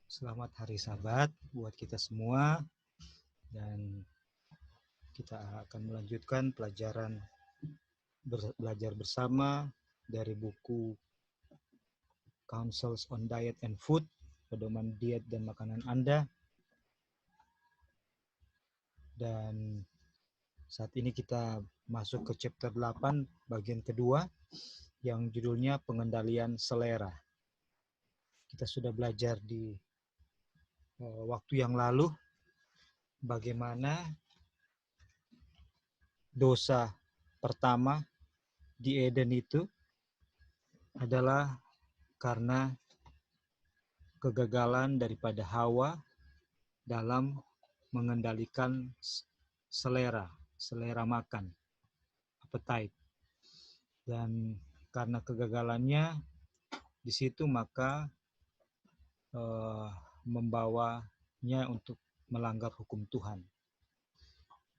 Selamat Hari Sabat buat kita semua, dan kita akan melanjutkan pelajaran belajar bersama dari buku Counsels on Diet and Food, pedoman diet dan makanan Anda. Dan saat ini kita masuk ke chapter 8 bagian kedua yang judulnya pengendalian selera. Kita sudah belajar di waktu yang lalu bagaimana dosa pertama di Eden itu adalah karena kegagalan daripada Hawa dalam mengendalikan selera makan, appetite. Dan karena kegagalannya di situ, maka membawanya untuk melanggar hukum Tuhan,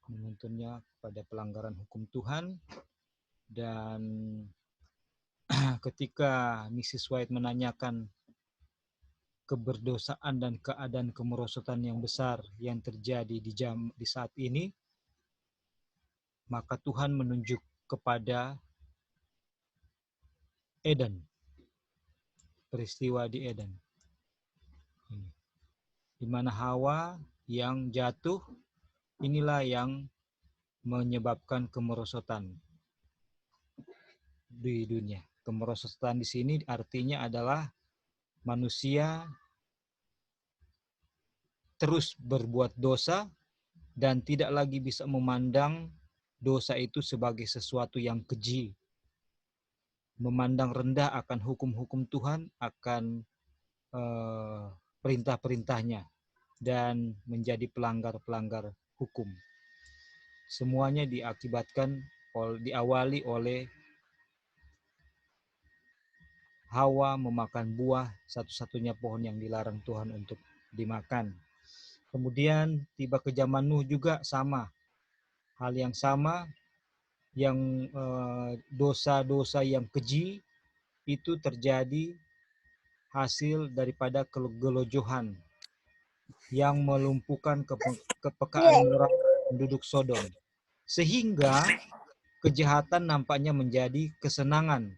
menuntunnya pada pelanggaran hukum Tuhan. Dan ketika Mrs. White menanyakan keberdosaan dan keadaan kemerosotan yang besar yang terjadi di saat ini, maka Tuhan menunjuk kepada Eden, peristiwa di Eden, di mana Hawa yang jatuh, inilah yang menyebabkan kemerosotan di dunia. Kemerosotan di sini artinya adalah manusia terus berbuat dosa dan tidak lagi bisa memandang dosa itu sebagai sesuatu yang keji, memandang rendah akan hukum-hukum Tuhan, akan perintah-perintahnya, dan menjadi pelanggar-pelanggar hukum. Semuanya diawali oleh Hawa memakan buah satu-satunya pohon yang dilarang Tuhan untuk dimakan. Kemudian tiba ke zaman Nuh juga sama. Hal yang sama, yang dosa-dosa yang keji itu terjadi hasil daripada kegelojohan yang melumpuhkan kepekaan moral penduduk Sodom. Sehingga kejahatan nampaknya menjadi kesenangan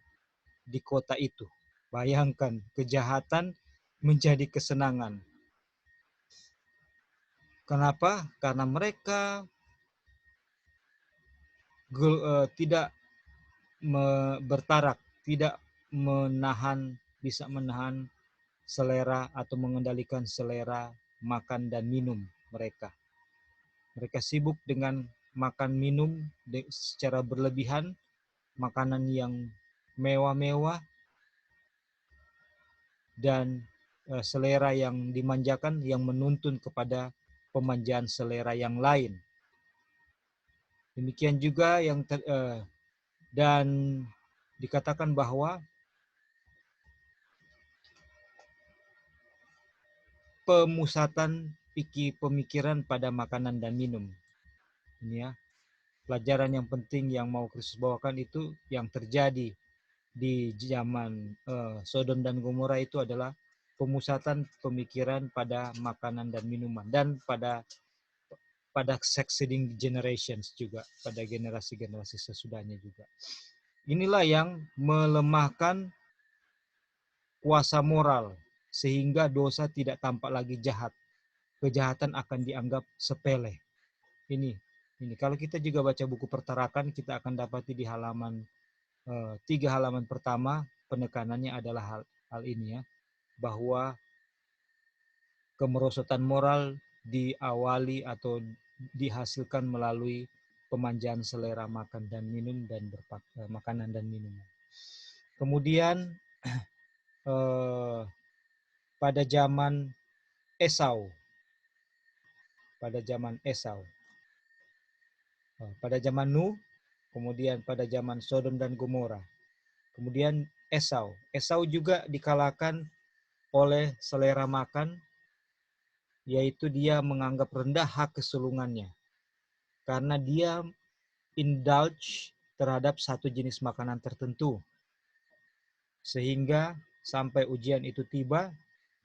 di kota itu. Bayangkan, kejahatan menjadi kesenangan. Kenapa? Karena mereka tidak bertarak, tidak bisa menahan selera atau mengendalikan selera makan dan minum mereka. Mereka sibuk dengan makan minum secara berlebihan, makanan yang mewah-mewah, dan selera yang dimanjakan yang menuntun kepada pemanjaan selera yang lain. Demikian juga dan dikatakan bahwa pemusatan pemikiran pada makanan dan minum. Ini ya, pelajaran yang penting yang mau Kristus bawakan itu yang terjadi di zaman Sodom dan Gomora itu adalah pemusatan pemikiran pada makanan dan minuman, dan pada succeeding generations juga, pada generasi-generasi sesudahnya juga. Inilah yang melemahkan kuasa moral, sehingga dosa tidak tampak lagi jahat. Kejahatan akan dianggap sepele. Ini kalau kita juga baca buku Pertarakan, kita akan dapati di halaman 3 halaman pertama, penekanannya adalah hal ini ya, bahwa kemerosotan moral diawali atau dihasilkan melalui pemanjaan selera makan dan minum dan makanan dan minuman. Kemudian pada zaman Esau, pada zaman Nuh, kemudian pada zaman Sodom dan Gomora, kemudian Esau juga dikalahkan oleh selera makan, yaitu dia menganggap rendah hak kesulungannya karena dia indulge terhadap satu jenis makanan tertentu, sehingga sampai ujian itu tiba,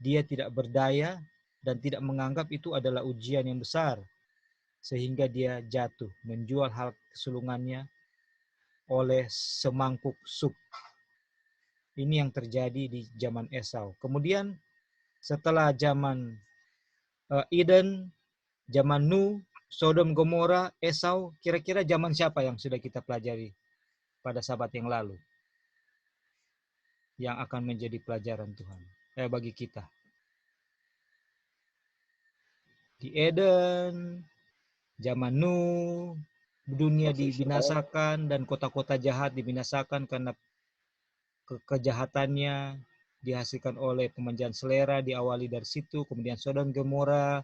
dia tidak berdaya dan tidak menganggap itu adalah ujian yang besar, sehingga dia jatuh, menjual hal kesulungannya oleh semangkuk sup. Ini yang terjadi di zaman Esau. Kemudian setelah zaman Eden, zaman Nuh, Sodom, Gomora, Esau, kira-kira zaman siapa yang sudah kita pelajari pada sahabat yang lalu, yang akan menjadi pelajaran Tuhan bagi kita? Di Eden, zaman Nuh, dunia dibinasakan dan kota-kota jahat dibinasakan karena kejahatannya dihasilkan oleh pemanjaan selera, diawali dari situ. Kemudian Sodom Gomora,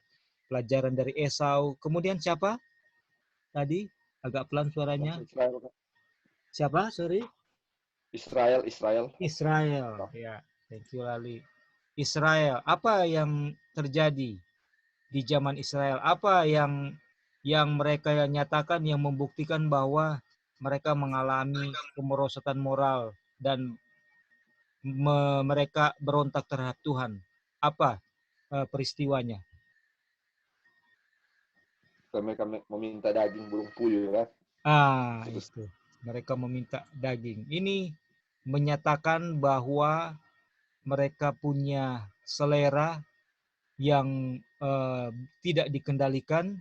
pelajaran dari Esau. Kemudian siapa tadi? Agak pelan suaranya. Siapa? Sorry. Israel. Israel. Ya, thank you Lali. Israel. Apa yang terjadi di zaman Israel? Apa yang mereka nyatakan, yang membuktikan bahwa mereka mengalami kemerosotan moral dan mereka berontak terhadap Tuhan? Apa peristiwanya? Mereka meminta daging burung puyuh kan? Itu. Mereka meminta daging. Ini menyatakan bahwa mereka punya selera yang tidak dikendalikan,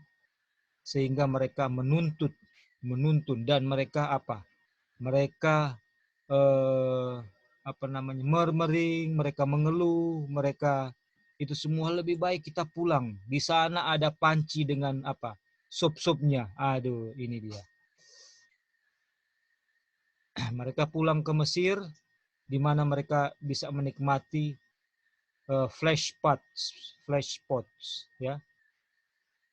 sehingga mereka menuntun dan mereka apa? Mereka murmuring, mereka mengeluh, mereka itu semua lebih baik kita pulang. Di sana ada panci dengan apa? Sup-supnya. Aduh, ini dia. Mereka pulang ke Mesir, di mana mereka bisa menikmati flesh pots, ya.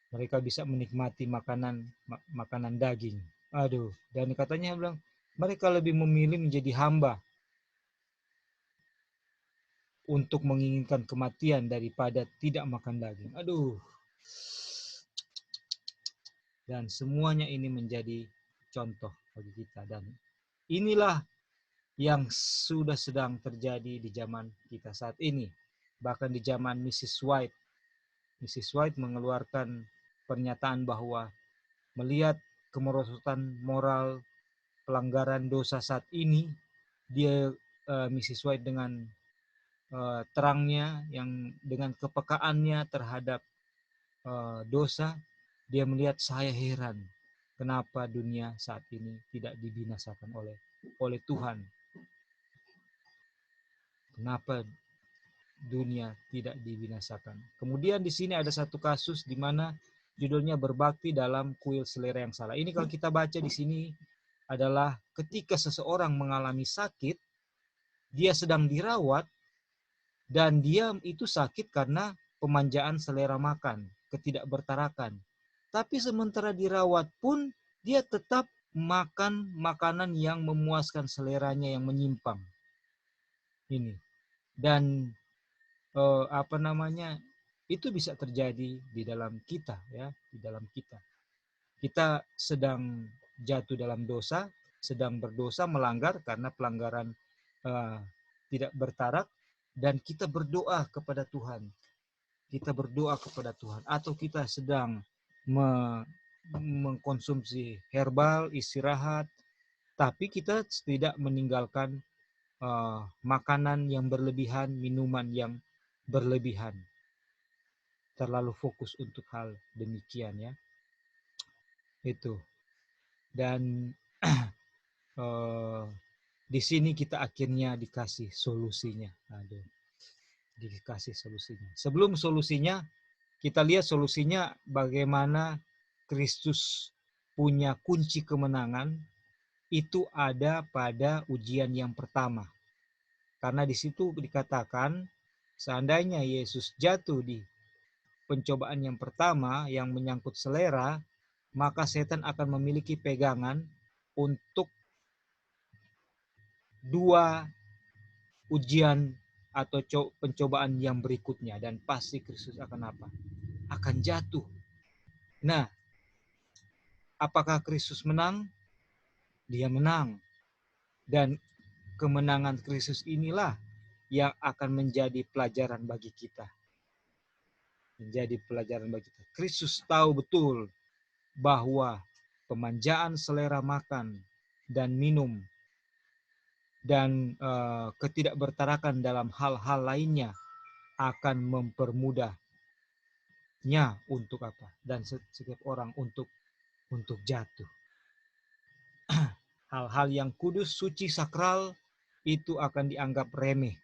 Mereka bisa menikmati makanan daging. Aduh, dan katanya bilang mereka lebih memilih menjadi hamba untuk menginginkan kematian daripada tidak makan daging. Aduh. Dan semuanya ini menjadi contoh bagi kita, dan inilah yang sudah sedang terjadi di zaman kita saat ini. Bahkan di zaman Mrs. White mengeluarkan pernyataan bahwa melihat kemerosotan moral, pelanggaran dosa saat ini, dia Mrs. White dengan terangnya, yang dengan kepekaannya terhadap dosa, dia melihat, saya heran kenapa dunia saat ini tidak dibinasakan oleh Tuhan. Kenapa dunia tidak dibinasakan? Kemudian di sini ada satu kasus di mana judulnya berbakti dalam kuil selera yang salah. Ini kalau kita baca di sini adalah ketika seseorang mengalami sakit, dia sedang dirawat, dan dia itu sakit karena pemanjaan selera makan, ketidakbertarakan. Tapi sementara dirawat pun dia tetap makan makanan yang memuaskan seleranya yang menyimpang. Ini. Dan itu bisa terjadi di dalam kita, ya, di dalam kita. Kita sedang jatuh dalam dosa, sedang berdosa, melanggar karena pelanggaran tidak bertarak, dan kita berdoa kepada Tuhan. Kita berdoa kepada Tuhan, atau kita sedang mengkonsumsi herbal, istirahat, tapi kita tidak meninggalkan makanan yang berlebihan, minuman yang berlebihan. Terlalu fokus untuk hal demikian, ya. Itu. Dan di sini kita akhirnya dikasih solusinya. Dikasih solusinya. Sebelum solusinya, kita lihat solusinya bagaimana Kristus punya kunci kemenangan. Itu ada pada ujian yang pertama. Karena di situ dikatakan, seandainya Yesus jatuh di pencobaan yang pertama yang menyangkut selera, maka setan akan memiliki pegangan untuk 2 ujian atau pencobaan yang berikutnya, dan pasti Kristus akan apa? Akan jatuh. Nah, apakah Kristus menang? Dia menang. Dan kemenangan Kristus inilah yang akan menjadi pelajaran bagi kita. Menjadi pelajaran bagi kita. Kristus tahu betul bahwa pemanjaan selera makan dan minum dan ketidakbertarakan dalam hal-hal lainnya akan mempermudahnya untuk apa? Dan setiap orang untuk jatuh. Hal-hal yang kudus, suci, sakral itu akan dianggap remeh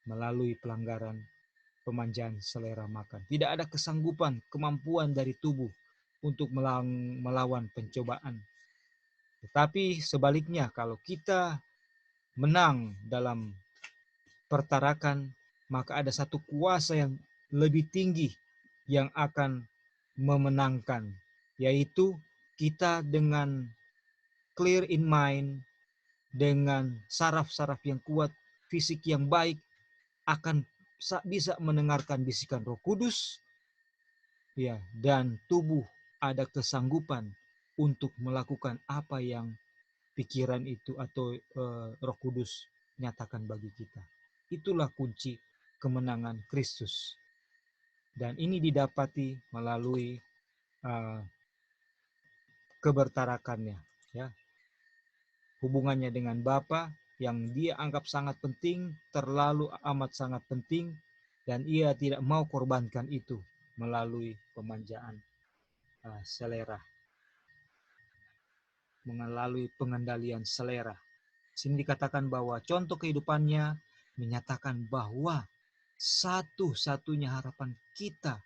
melalui pelanggaran pemanjaan selera makan. Tidak ada kesanggupan, kemampuan dari tubuh untuk melawan pencobaan. Tetapi sebaliknya, kalau kita menang dalam pertarakan, maka ada satu kuasa yang lebih tinggi yang akan memenangkan, yaitu kita dengan clear in mind, dengan saraf-saraf yang kuat, fisik yang baik, akan bisa mendengarkan bisikan Roh Kudus, ya, dan tubuh ada kesanggupan untuk melakukan apa yang pikiran itu atau Roh Kudus nyatakan bagi kita. Itulah kunci kemenangan Kristus. Dan ini didapati melalui kebertarakannya, ya. Hubungannya dengan Bapa yang dia anggap sangat penting, terlalu amat sangat penting, dan ia tidak mau korbankan itu melalui pemanjaan selera, melalui pengendalian selera. Sini dikatakan bahwa contoh kehidupannya menyatakan bahwa satu-satunya harapan kita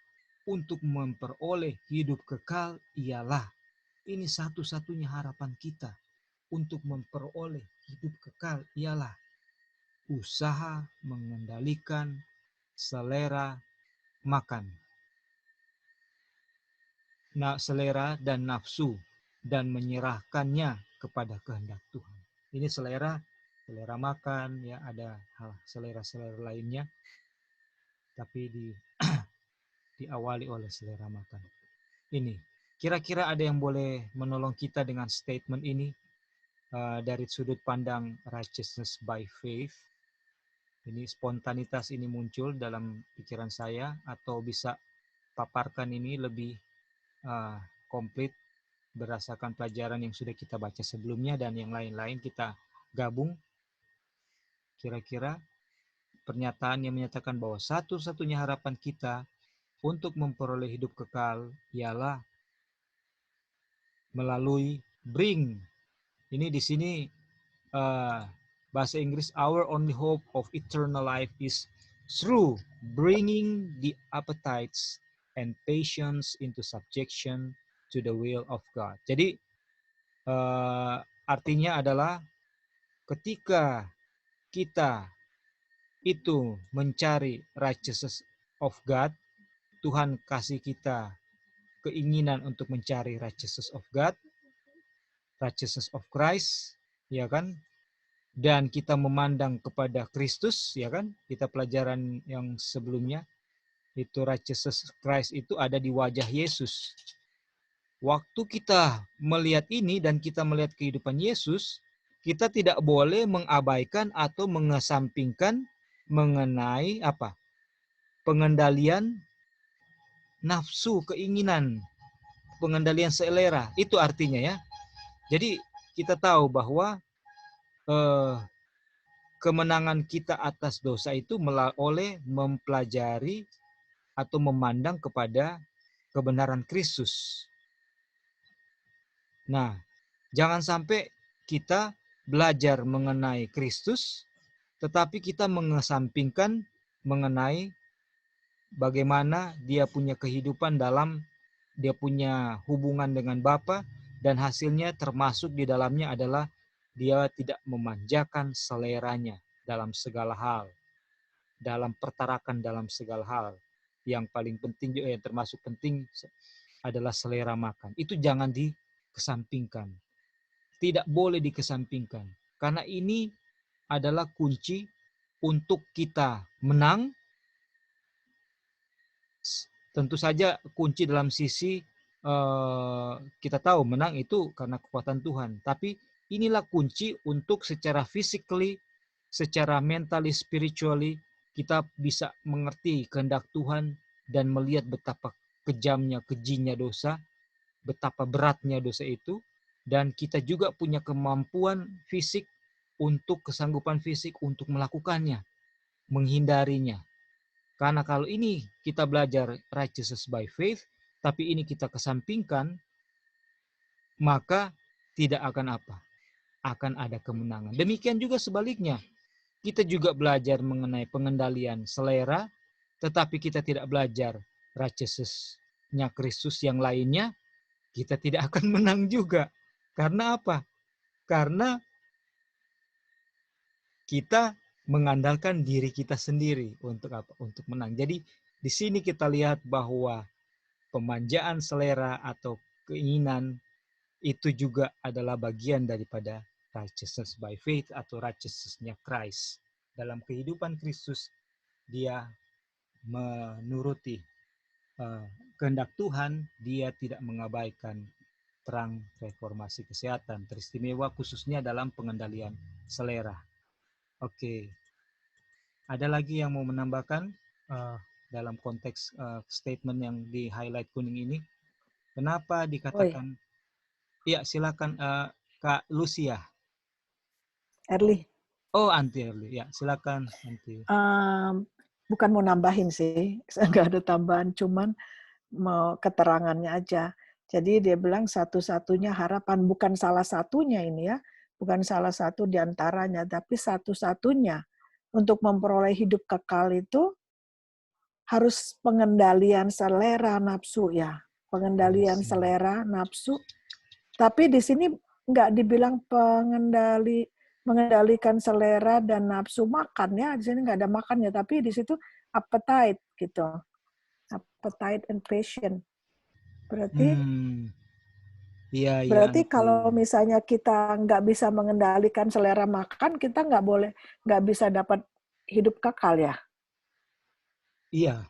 untuk memperoleh hidup kekal ialah, ini satu-satunya harapan kita untuk memperoleh hidup kekal ialah usaha mengendalikan selera makan, selera dan nafsu, dan menyerahkannya kepada kehendak Tuhan. Ini selera makan, ya, ada selera-selera lainnya, tapi diawali oleh selera makan. Ini kira-kira ada yang boleh menolong kita dengan statement ini dari sudut pandang righteousness by faith. Ini spontanitas ini muncul dalam pikiran saya, atau bisa paparkan ini lebih komplit berdasarkan pelajaran yang sudah kita baca sebelumnya dan yang lain-lain kita gabung. Kira-kira pernyataan yang menyatakan bahwa satu-satunya harapan kita untuk memperoleh hidup kekal ialah melalui bring. Ini di sini bahasa Inggris, our only hope of eternal life is through bringing the appetites and patience into subjection to the will of God. Jadi artinya adalah ketika kita itu mencari righteousness of God, Tuhan kasih kita keinginan untuk mencari righteousness of God, righteousness of Christ, ya kan? Dan kita memandang kepada Kristus, ya kan? Kita pelajaran yang sebelumnya itu righteousness Christ itu ada di wajah Yesus. Waktu kita melihat ini dan kita melihat kehidupan Yesus, kita tidak boleh mengabaikan atau mengesampingkan mengenai apa? Pengendalian nafsu, keinginan, pengendalian selera. Itu artinya, ya. Jadi kita tahu bahwa kemenangan kita atas dosa itu oleh mempelajari atau memandang kepada kebenaran Kristus. Nah, jangan sampai kita belajar mengenai Kristus, tetapi kita mengesampingkan mengenai bagaimana dia punya kehidupan dalam, dia punya hubungan dengan Bapa, dan hasilnya termasuk di dalamnya adalah dia tidak memanjakan seleranya dalam segala hal, dalam pertarakan dalam segala hal. Yang paling penting juga, yang termasuk penting adalah selera makan. Itu jangan dikesampingkan. Tidak boleh dikesampingkan. Karena ini adalah kunci untuk kita menang. Tentu saja kunci dalam sisi kita tahu menang itu karena kekuatan Tuhan. Tapi inilah kunci untuk secara physically, secara mentally, spiritually, kita bisa mengerti kehendak Tuhan dan melihat betapa kejamnya, kejinya dosa, betapa beratnya dosa itu, dan kita juga punya kemampuan fisik untuk kesanggupan fisik untuk melakukannya, menghindarinya. Karena kalau ini kita belajar righteousness by faith, tapi ini kita kesampingkan, maka tidak akan apa? Akan ada kemenangan. Demikian juga sebaliknya. Kita juga belajar mengenai pengendalian selera, tetapi kita tidak belajar righteousness-nya Kristus yang lainnya, kita tidak akan menang juga. Karena apa? Karena kita mengandalkan diri kita sendiri untuk apa? Untuk menang. Jadi di sini kita lihat bahwa pemanjaan selera atau keinginan itu juga adalah bagian daripada righteousness by faith atau righteousness-nya Christ. Dalam kehidupan Kristus, dia menuruti kehendak Tuhan, dia tidak mengabaikan terang reformasi kesehatan, teristimewa khususnya dalam pengendalian selera. Oke, ada lagi yang mau menambahkan dalam konteks statement yang di highlight kuning ini? Kenapa dikatakan? Ya, silakan Kak Lucia. Erli. Oh, Anti Erli. Ya, silakan Anti. Bukan mau nambahin sih, nggak ada tambahan, cuman mau keterangannya aja. Jadi dia bilang satu-satunya harapan, bukan salah satunya ini ya, bukan salah satu di antaranya, tapi satu-satunya untuk memperoleh hidup kekal itu harus pengendalian selera nafsu ya, pengendalian selera nafsu. Tapi di sini nggak dibilang mengendalikan selera dan nafsu makan ya, di sini nggak ada makannya, tapi di situ appetite gitu, appetite and passion. Berarti ya, berarti kalau misalnya kita nggak bisa mengendalikan selera makan, kita nggak bisa dapat hidup kekal ya. Iya.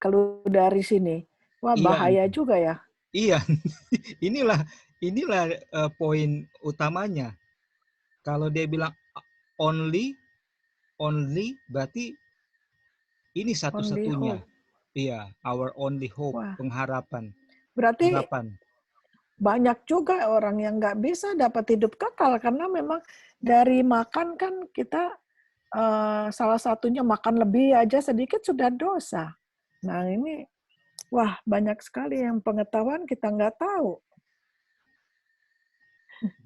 Kalau dari sini, wah bahaya juga ya. Iya, inilah poin utamanya. Kalau dia bilang only berarti ini satu-satunya. Iya, our only hope, wah, pengharapan. Berarti banyak juga orang yang nggak bisa dapat hidup kekal karena memang dari makan kan kita salah satunya makan lebih aja sedikit sudah dosa. Nah ini, wah banyak sekali yang pengetahuan kita nggak tahu.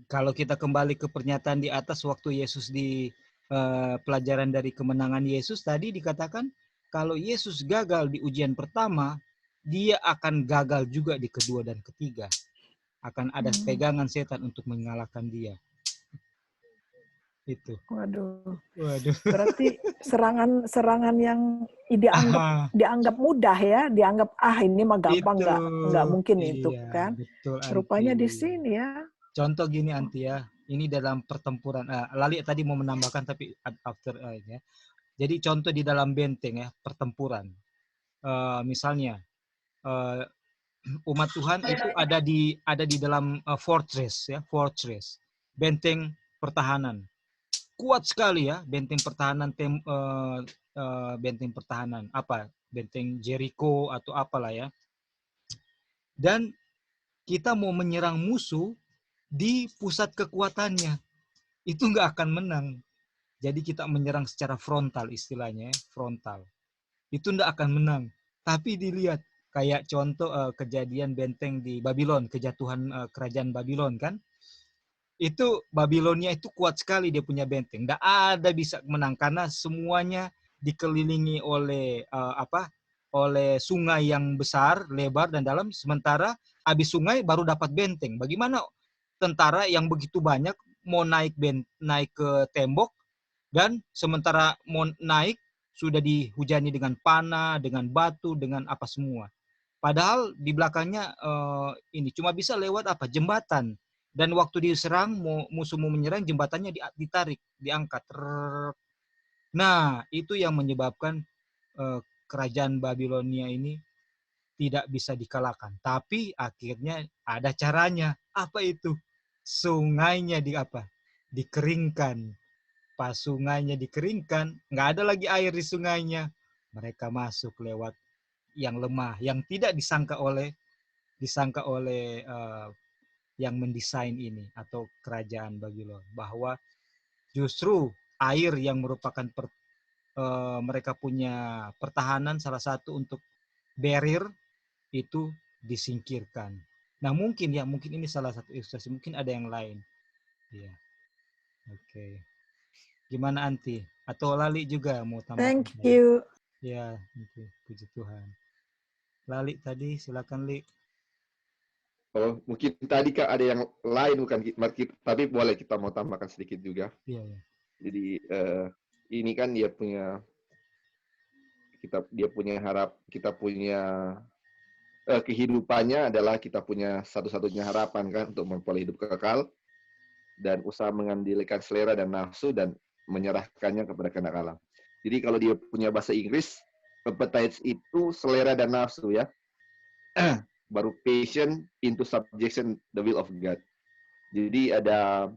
Kalau kita kembali ke pernyataan di atas waktu Yesus di pelajaran dari kemenangan Yesus tadi dikatakan kalau Yesus gagal di ujian pertama, dia akan gagal juga di kedua dan ketiga. Akan ada pegangan setan untuk mengalahkan dia. Itu. Waduh. Berarti serangan yang dianggap mudah ya, dianggap ini mah gampang, nggak mungkin itu kan. Betul, rupanya di sini ya. Contoh gini Anti ya, ini dalam pertempuran. Lali tadi mau menambahkan tapi after ya. Jadi contoh di dalam benteng ya, pertempuran. Misalnya umat Tuhan itu ada di dalam fortress ya, fortress, benteng pertahanan. Kuat sekali ya, benteng pertahanan benteng pertahanan apa? Benteng Jericho atau apalah ya. Dan kita mau menyerang musuh di pusat kekuatannya, itu nggak akan menang. Jadi kita menyerang secara frontal istilahnya, frontal. Itu nggak akan menang. Tapi dilihat kayak contoh kejadian benteng di Babylon, kejatuhan kerajaan Babylon kan. Itu Babilonia itu kuat sekali dia punya benteng. Nggak ada bisa menang karena semuanya dikelilingi oleh oleh sungai yang besar, lebar dan dalam. Sementara habis sungai baru dapat benteng. Bagaimana tentara yang begitu banyak mau naik ke tembok dan sementara mau naik sudah dihujani dengan panah, dengan batu, dengan apa semua. Padahal di belakangnya ini cuma bisa lewat apa? Jembatan. Dan waktu diserang musuh mau menyerang jembatannya ditarik, diangkat. Nah, itu yang menyebabkan kerajaan Babilonia ini tidak bisa dikalahkan. Tapi akhirnya ada caranya. Apa itu? Sungainya dikeringkan. pas sungainya dikeringkan, nggak ada lagi air di sungainya. Mereka masuk lewat yang lemah, yang tidak disangka oleh yang mendesain ini atau kerajaan Babylon, bahwa justru air yang merupakan mereka punya pertahanan salah satu untuk barrier itu disingkirkan. Nah mungkin ini salah satu ilustrasi, mungkin ada yang lain. Ya, oke. Gimana Anti? Atau Lali juga mau tambahkan? Thank you. Ya, puji Tuhan. Lali tadi, silakan Li. Oh, mungkin tadi Kak ada yang lain bukan, tapi boleh kita mau tambahkan sedikit juga. Iya, ya. Jadi ini kan dia punya kehidupannya adalah kita punya satu-satunya harapan kan untuk memperoleh hidup kekal dan usaha mengambilkan selera dan nafsu dan menyerahkannya kepada kehendak Allah. Jadi kalau dia punya bahasa Inggris, appetites itu selera dan nafsu ya. Baru passion into subjection the will of God. Jadi ada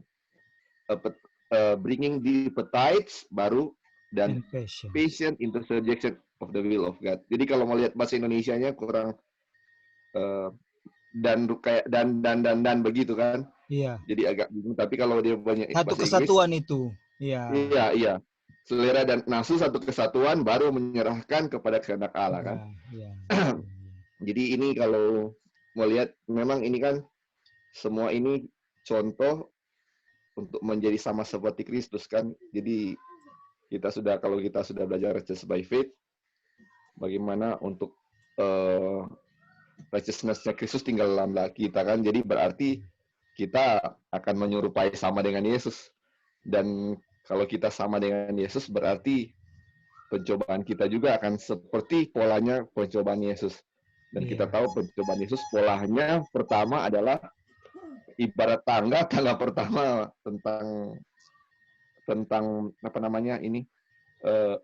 bringing the appetites baru dan passion into subjection of the will of God. Jadi kalau mau lihat bahasa Indonesianya kurang dan kayak dan begitu kan. Iya. Jadi agak bingung, tapi kalau dia banyak satu bahasa kesatuan Inggris, itu. Iya. Iya. Selera dan nafsu satu kesatuan baru menyerahkan kepada kehendak Allah kan. Iya. Jadi ini kalau mau lihat memang ini kan semua ini contoh untuk menjadi sama seperti Kristus kan. Jadi kalau kita sudah belajar righteous by faith, bagaimana untuk righteousness-nya Kristus tinggal dalam kita kan. Jadi berarti kita akan menyerupai sama dengan Yesus. Dan kalau kita sama dengan Yesus berarti pencobaan kita juga akan seperti polanya pencobaan Yesus. Dan kita tahu pencobaan Yesus polanya pertama adalah ibarat tangga pertama tentang apa namanya ini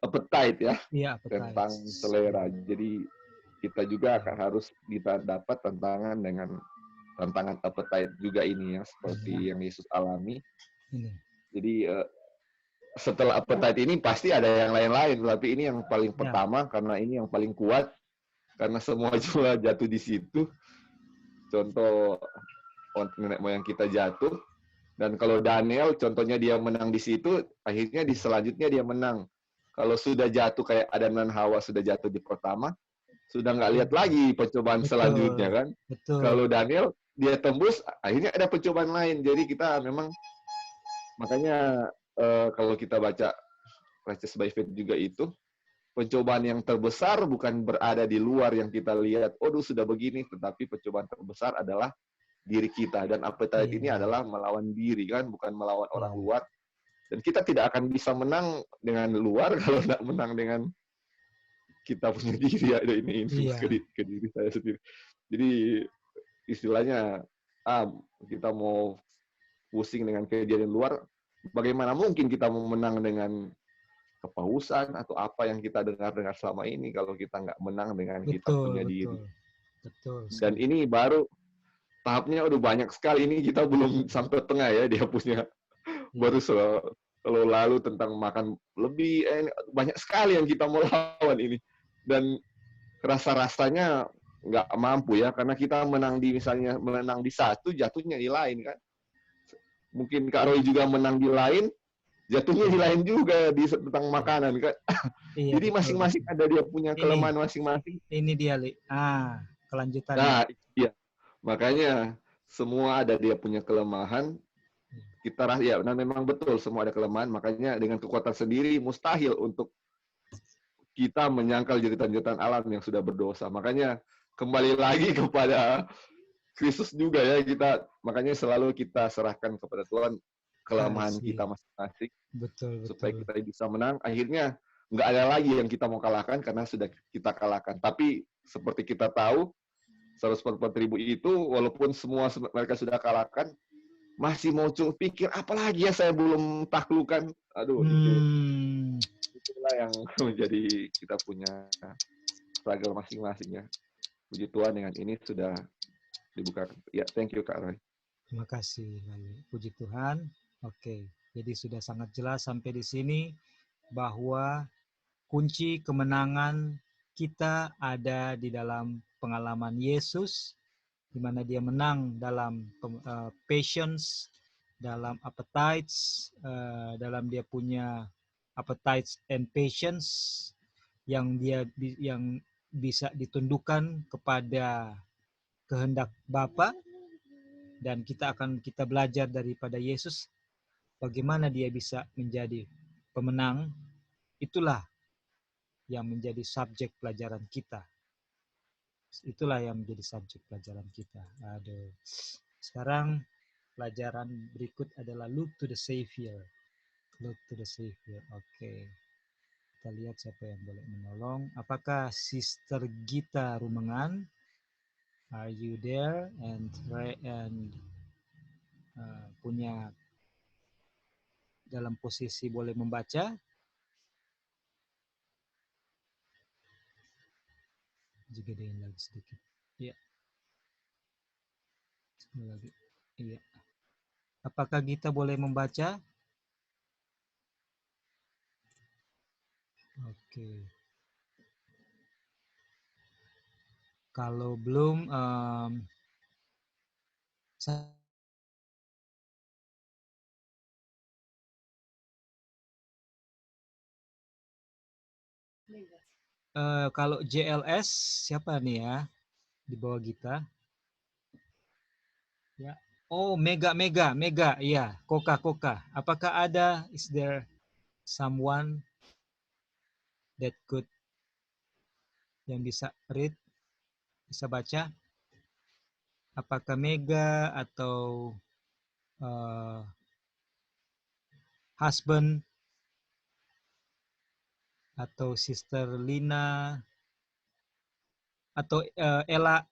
appetite ya. Iya, tentang selera. Jadi kita juga akan harus kita dapat tantangan appetite juga ini ya, seperti yang Yesus alami. Jadi setelah appetite ini pasti ada yang lain-lain, tapi ini yang paling pertama karena ini yang paling kuat, karena semua juga jatuh di situ. Contoh nenek moyang kita jatuh, dan kalau Daniel contohnya dia menang di situ, akhirnya di selanjutnya dia menang. Kalau sudah jatuh kayak Adam dan Hawa sudah jatuh di pertama, sudah nggak lihat lagi percobaan selanjutnya kan. Kalau Daniel dia tembus, akhirnya ada percobaan lain. Jadi kita memang makanya kalau kita baca Righteous by Faith juga itu, pencobaan yang terbesar bukan berada di luar yang kita lihat, sudah begini, tetapi pencobaan terbesar adalah diri kita. Dan appetite ini adalah melawan diri kan, bukan melawan orang luar. Dan kita tidak akan bisa menang dengan luar kalau tidak menang dengan kita punya diri ya, ini ke diri saya sendiri. Jadi istilahnya kita mau pusing dengan kejadian luar, bagaimana mungkin kita mau menang dengan kepausan atau apa yang kita dengar selama ini kalau kita nggak menang dengan kita punya diri. Dan ini baru tahapnya udah banyak sekali, ini kita belum sampai tengah ya, dia punya baru selalu lalu tentang makan lebih, banyak sekali yang kita mau lawan ini. Dan rasa-rasanya nggak mampu ya, karena kita menang di satu, jatuhnya di lain kan. Mungkin Kak Roy juga menang di lain, jatuhnya di lain juga tentang makanan kan. Jadi masing-masing ada dia punya kelemahan masing-masing. Ini dia, Li. Kelanjutannya. Nah, iya. Makanya semua ada dia punya kelemahan. Nah memang betul semua ada kelemahan, makanya dengan kekuatan sendiri mustahil untuk kita menyangkal jeritan-jeritan alam yang sudah berdosa. Makanya kembali lagi kepada Kristus juga ya, makanya selalu kita serahkan kepada Tuhan kelemahan kita masing-masing. Betul. Supaya kita bisa menang. Akhirnya nggak ada lagi yang kita mau kalahkan karena sudah kita kalahkan. Tapi seperti kita tahu 144.000 itu walaupun semua mereka sudah kalahkan, masih mau pikir apalagi ya saya belum taklukkan. Aduh, itulah yang menjadi kita punya struggle masing-masing ya. Puji Tuhan dengan ini sudah dibuka. Ya, thank you Kak Roy. Terima kasih. Puji Tuhan. Oke. Jadi sudah sangat jelas sampai di sini bahwa kunci kemenangan kita ada di dalam pengalaman Yesus, di mana dia menang dalam patience, dalam appetites, dalam dia punya appetites and patience yang bisa ditundukkan kepada kehendak Bapa, dan kita belajar daripada Yesus bagaimana dia bisa menjadi pemenang. Itulah yang menjadi subjek pelajaran kita. Itulah yang menjadi subjek pelajaran kita. Aduh. Sekarang pelajaran berikut adalah look to the Savior. Look to the Savior. Oke. Kita lihat siapa yang boleh menolong. Apakah Sister Gita Rumengan? Are you there? And punya dalam posisi boleh membaca? Juga gedein lagi sedikit. Iya. Lagi. Iya. Apakah Gita boleh membaca? Oke. Kalau belum, kalau JLS siapa nih ya di bawah Gita? Ya. Oh, Mega, iya, Koka. Apakah ada? Is there someone that could yang bisa read, bisa baca? Apakah Mega atau husband atau Sister Lina atau Ella?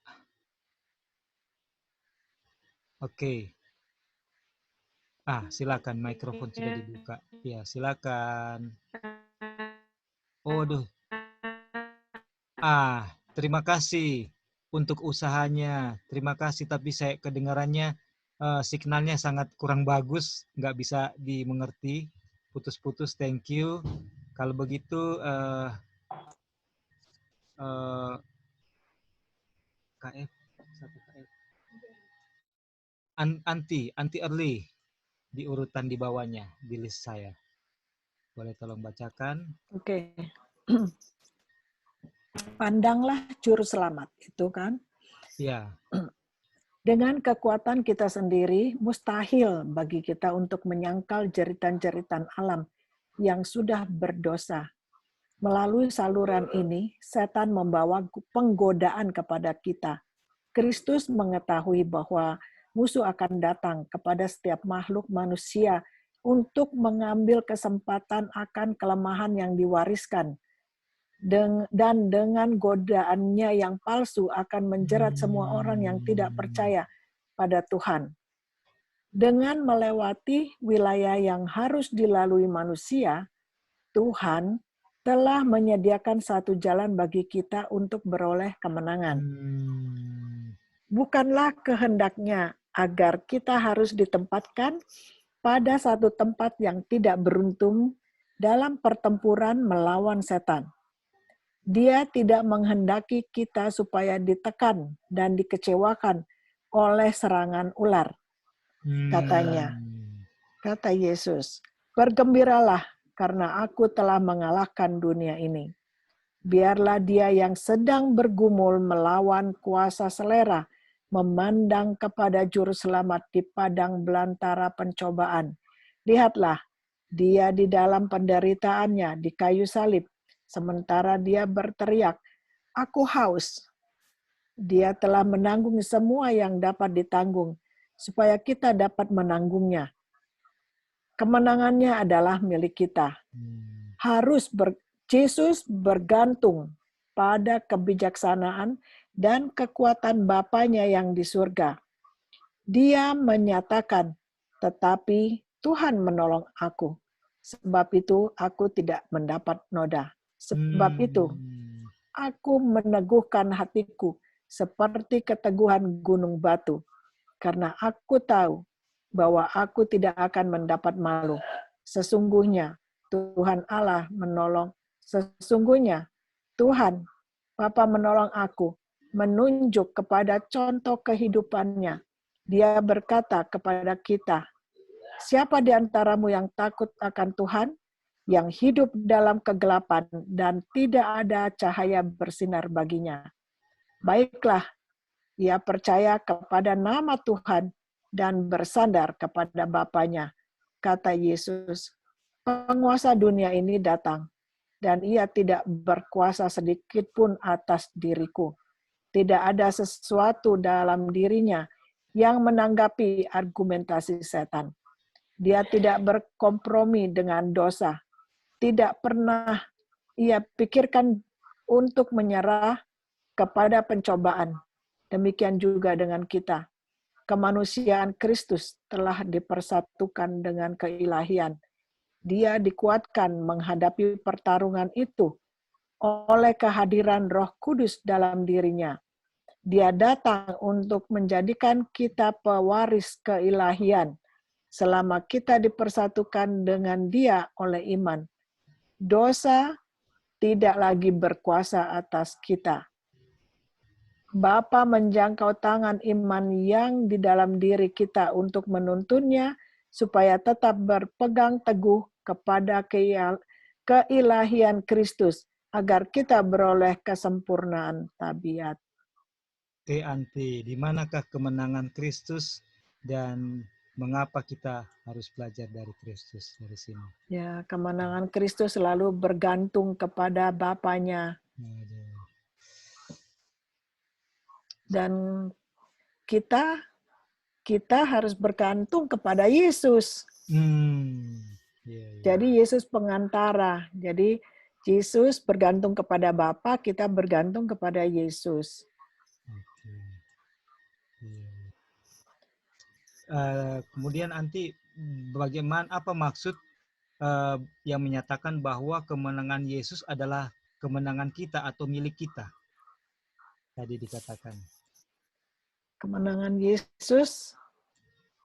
Oke. Silakan, mikrofon sudah dibuka. Ya, silakan. Oh, aduh. Terima kasih untuk usahanya. Terima kasih, tapi saya kedengarannya signalnya sangat kurang bagus, nggak bisa dimengerti, putus-putus. Thank you. Kalau begitu, KF, satu KF. Anti early di urutan di bawahnya, di list saya. Boleh tolong bacakan? Oke. Pandanglah juru selamat, itu kan? Ya. Dengan kekuatan kita sendiri, mustahil bagi kita untuk menyangkal jeritan-jeritan alam yang sudah berdosa. Melalui saluran ini, setan membawa penggodaan kepada kita. Kristus mengetahui bahwa musuh akan datang kepada setiap makhluk manusia untuk mengambil kesempatan akan kelemahan yang diwariskan. Dan dengan godaannya yang palsu akan menjerat semua orang yang tidak percaya pada Tuhan. Dengan melewati wilayah yang harus dilalui manusia, Tuhan telah menyediakan satu jalan bagi kita untuk beroleh kemenangan. Bukanlah kehendaknya agar kita harus ditempatkan pada satu tempat yang tidak beruntung dalam pertempuran melawan setan. Dia tidak menghendaki kita supaya ditekan dan dikecewakan oleh serangan ular. Katanya, kata Yesus, bergembiralah karena aku telah mengalahkan dunia ini. Biarlah dia yang sedang bergumul melawan kuasa selera memandang kepada juru selamat di padang belantara pencobaan. Lihatlah, dia di dalam penderitaannya di kayu salib. Sementara dia berteriak, aku haus. Dia telah menanggung semua yang dapat ditanggung, supaya kita dapat menanggungnya. Kemenangannya adalah milik kita. Yesus bergantung pada kebijaksanaan dan kekuatan Bapanya yang di surga. Dia menyatakan, tetapi Tuhan menolong aku. Sebab itu aku tidak mendapat noda. Sebab itu, aku meneguhkan hatiku seperti keteguhan gunung batu. Karena aku tahu bahwa aku tidak akan mendapat malu. Sesungguhnya Tuhan Allah menolong. Sesungguhnya Tuhan Bapa menolong aku, menunjuk kepada contoh kehidupannya. Dia berkata kepada kita, siapa di antaramu yang takut akan Tuhan, yang hidup dalam kegelapan dan tidak ada cahaya bersinar baginya? Baiklah, ia percaya kepada nama Tuhan dan bersandar kepada Bapanya. Kata Yesus, penguasa dunia ini datang, dan ia tidak berkuasa sedikit pun atas diriku. Tidak ada sesuatu dalam dirinya yang menanggapi argumentasi setan. Dia tidak berkompromi dengan dosa. Tidak pernah ia pikirkan untuk menyerah kepada pencobaan. Demikian juga dengan kita. Kemanusiaan Kristus telah dipersatukan dengan keilahian. Dia dikuatkan menghadapi pertarungan itu oleh kehadiran Roh Kudus dalam dirinya. Dia datang untuk menjadikan kita pewaris keilahian selama kita dipersatukan dengan Dia oleh iman. Dosa tidak lagi berkuasa atas kita. Bapa menjangkau tangan iman yang di dalam diri kita untuk menuntunnya supaya tetap berpegang teguh kepada keilahian Kristus agar kita beroleh kesempurnaan tabiat. Oke, Anti, di manakah kemenangan Kristus dan mengapa kita harus belajar dari Kristus dari sini? Ya, kemenangan Kristus selalu bergantung kepada Bapanya. Dan kita harus bergantung kepada Yesus. Jadi Yesus pengantara. Jadi Yesus bergantung kepada Bapa, kita bergantung kepada Yesus. Kemudian Anti, bagaimana, apa maksud yang menyatakan bahwa kemenangan Yesus adalah kemenangan kita atau milik kita? Tadi dikatakan. Kemenangan Yesus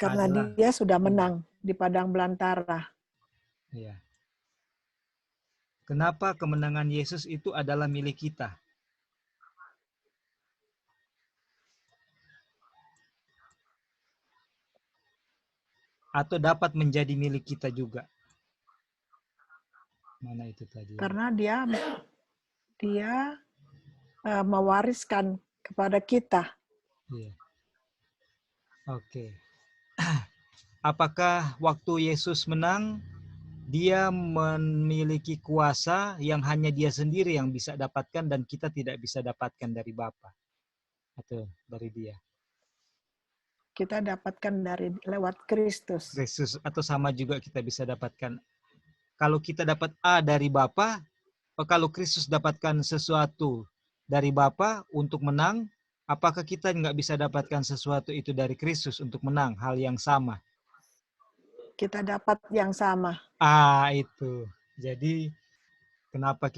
karena dia sudah menang di padang belantara. Ya. Kenapa kemenangan Yesus itu adalah milik kita? Atau dapat menjadi milik kita juga? Mana itu tadi? Karena dia mewariskan kepada kita. Iya. Oke. Apakah waktu Yesus menang, dia memiliki kuasa yang hanya dia sendiri yang bisa dapatkan dan kita tidak bisa dapatkan dari Bapa atau dari dia? Kita dapatkan lewat Kristus. Kristus, atau sama juga kita bisa dapatkan. Kalau kita dapat A dari Bapa, kalau Kristus dapatkan sesuatu dari Bapa untuk menang, apakah kita nggak bisa dapatkan sesuatu itu dari Kristus untuk menang? Hal yang sama. Kita dapat yang sama. Itu. Jadi kenapa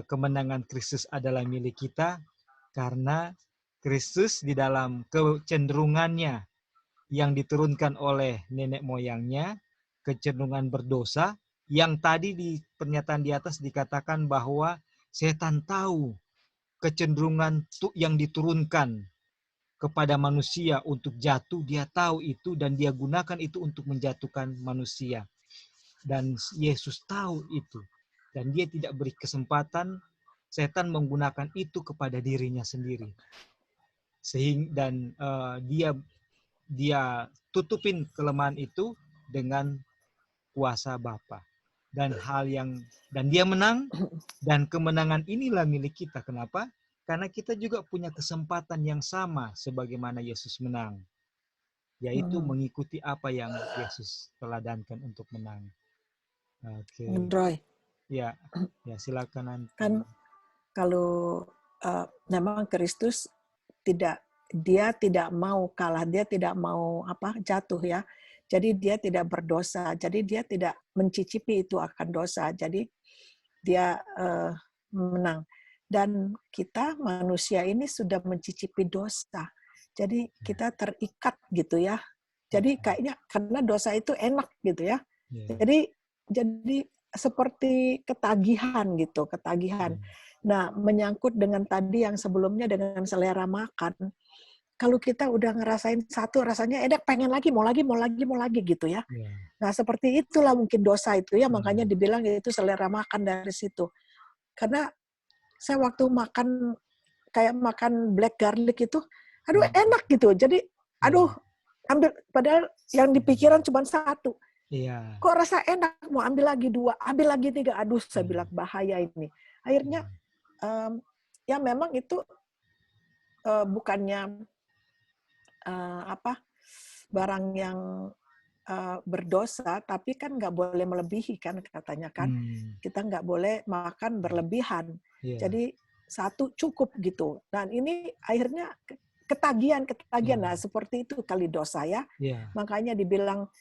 kemenangan Kristus adalah milik kita? Karena Kristus di dalam kecenderungannya yang diturunkan oleh nenek moyangnya, kecenderungan berdosa, yang tadi di pernyataan di atas dikatakan bahwa setan tahu kecenderungan yang diturunkan kepada manusia untuk jatuh, dia tahu itu dan dia gunakan itu untuk menjatuhkan manusia. Dan Yesus tahu itu. Dan dia tidak beri kesempatan setan menggunakan itu kepada dirinya sendiri. Dan dia tutupin kelemahan itu dengan kuasa Bapa. Dan dia menang, dan kemenangan inilah milik kita. Kenapa? Karena kita juga punya kesempatan yang sama sebagaimana Yesus menang. Yaitu mengikuti apa yang Yesus teladankan untuk menang. Oke. Roy. Ya, silakan nanti. Kan kalau memang Kristus dia tidak mau kalah, dia tidak mau jatuh ya. Jadi dia tidak berdosa, jadi dia tidak mencicipi itu akan dosa. Jadi dia menang. Dan kita manusia ini sudah mencicipi dosa. Jadi kita terikat gitu ya. Jadi kayaknya karena dosa itu enak gitu ya. Yeah. Jadi seperti ketagihan gitu, ketagihan. Nah, menyangkut dengan tadi yang sebelumnya dengan selera makan, kalau kita udah ngerasain satu rasanya enak, pengen lagi, mau lagi gitu ya. Yeah. Nah, seperti itulah mungkin dosa itu ya, makanya dibilang itu selera makan dari situ. Karena saya waktu makan kayak makan black garlic itu, aduh enak gitu. Jadi, aduh ambil, padahal yang di pikiran cuma satu. Iya. Kok rasa enak, mau ambil lagi 2, ambil lagi 3, aduh saya bilang bahaya ini. Akhirnya ya memang itu bukannya barang yang berdosa, tapi kan nggak boleh melebihi kan katanya kan. Kita nggak boleh makan berlebihan. Jadi satu cukup gitu. Dan ini akhirnya ketagihan. Nah, seperti itu kali dosa ya. Makanya dibilang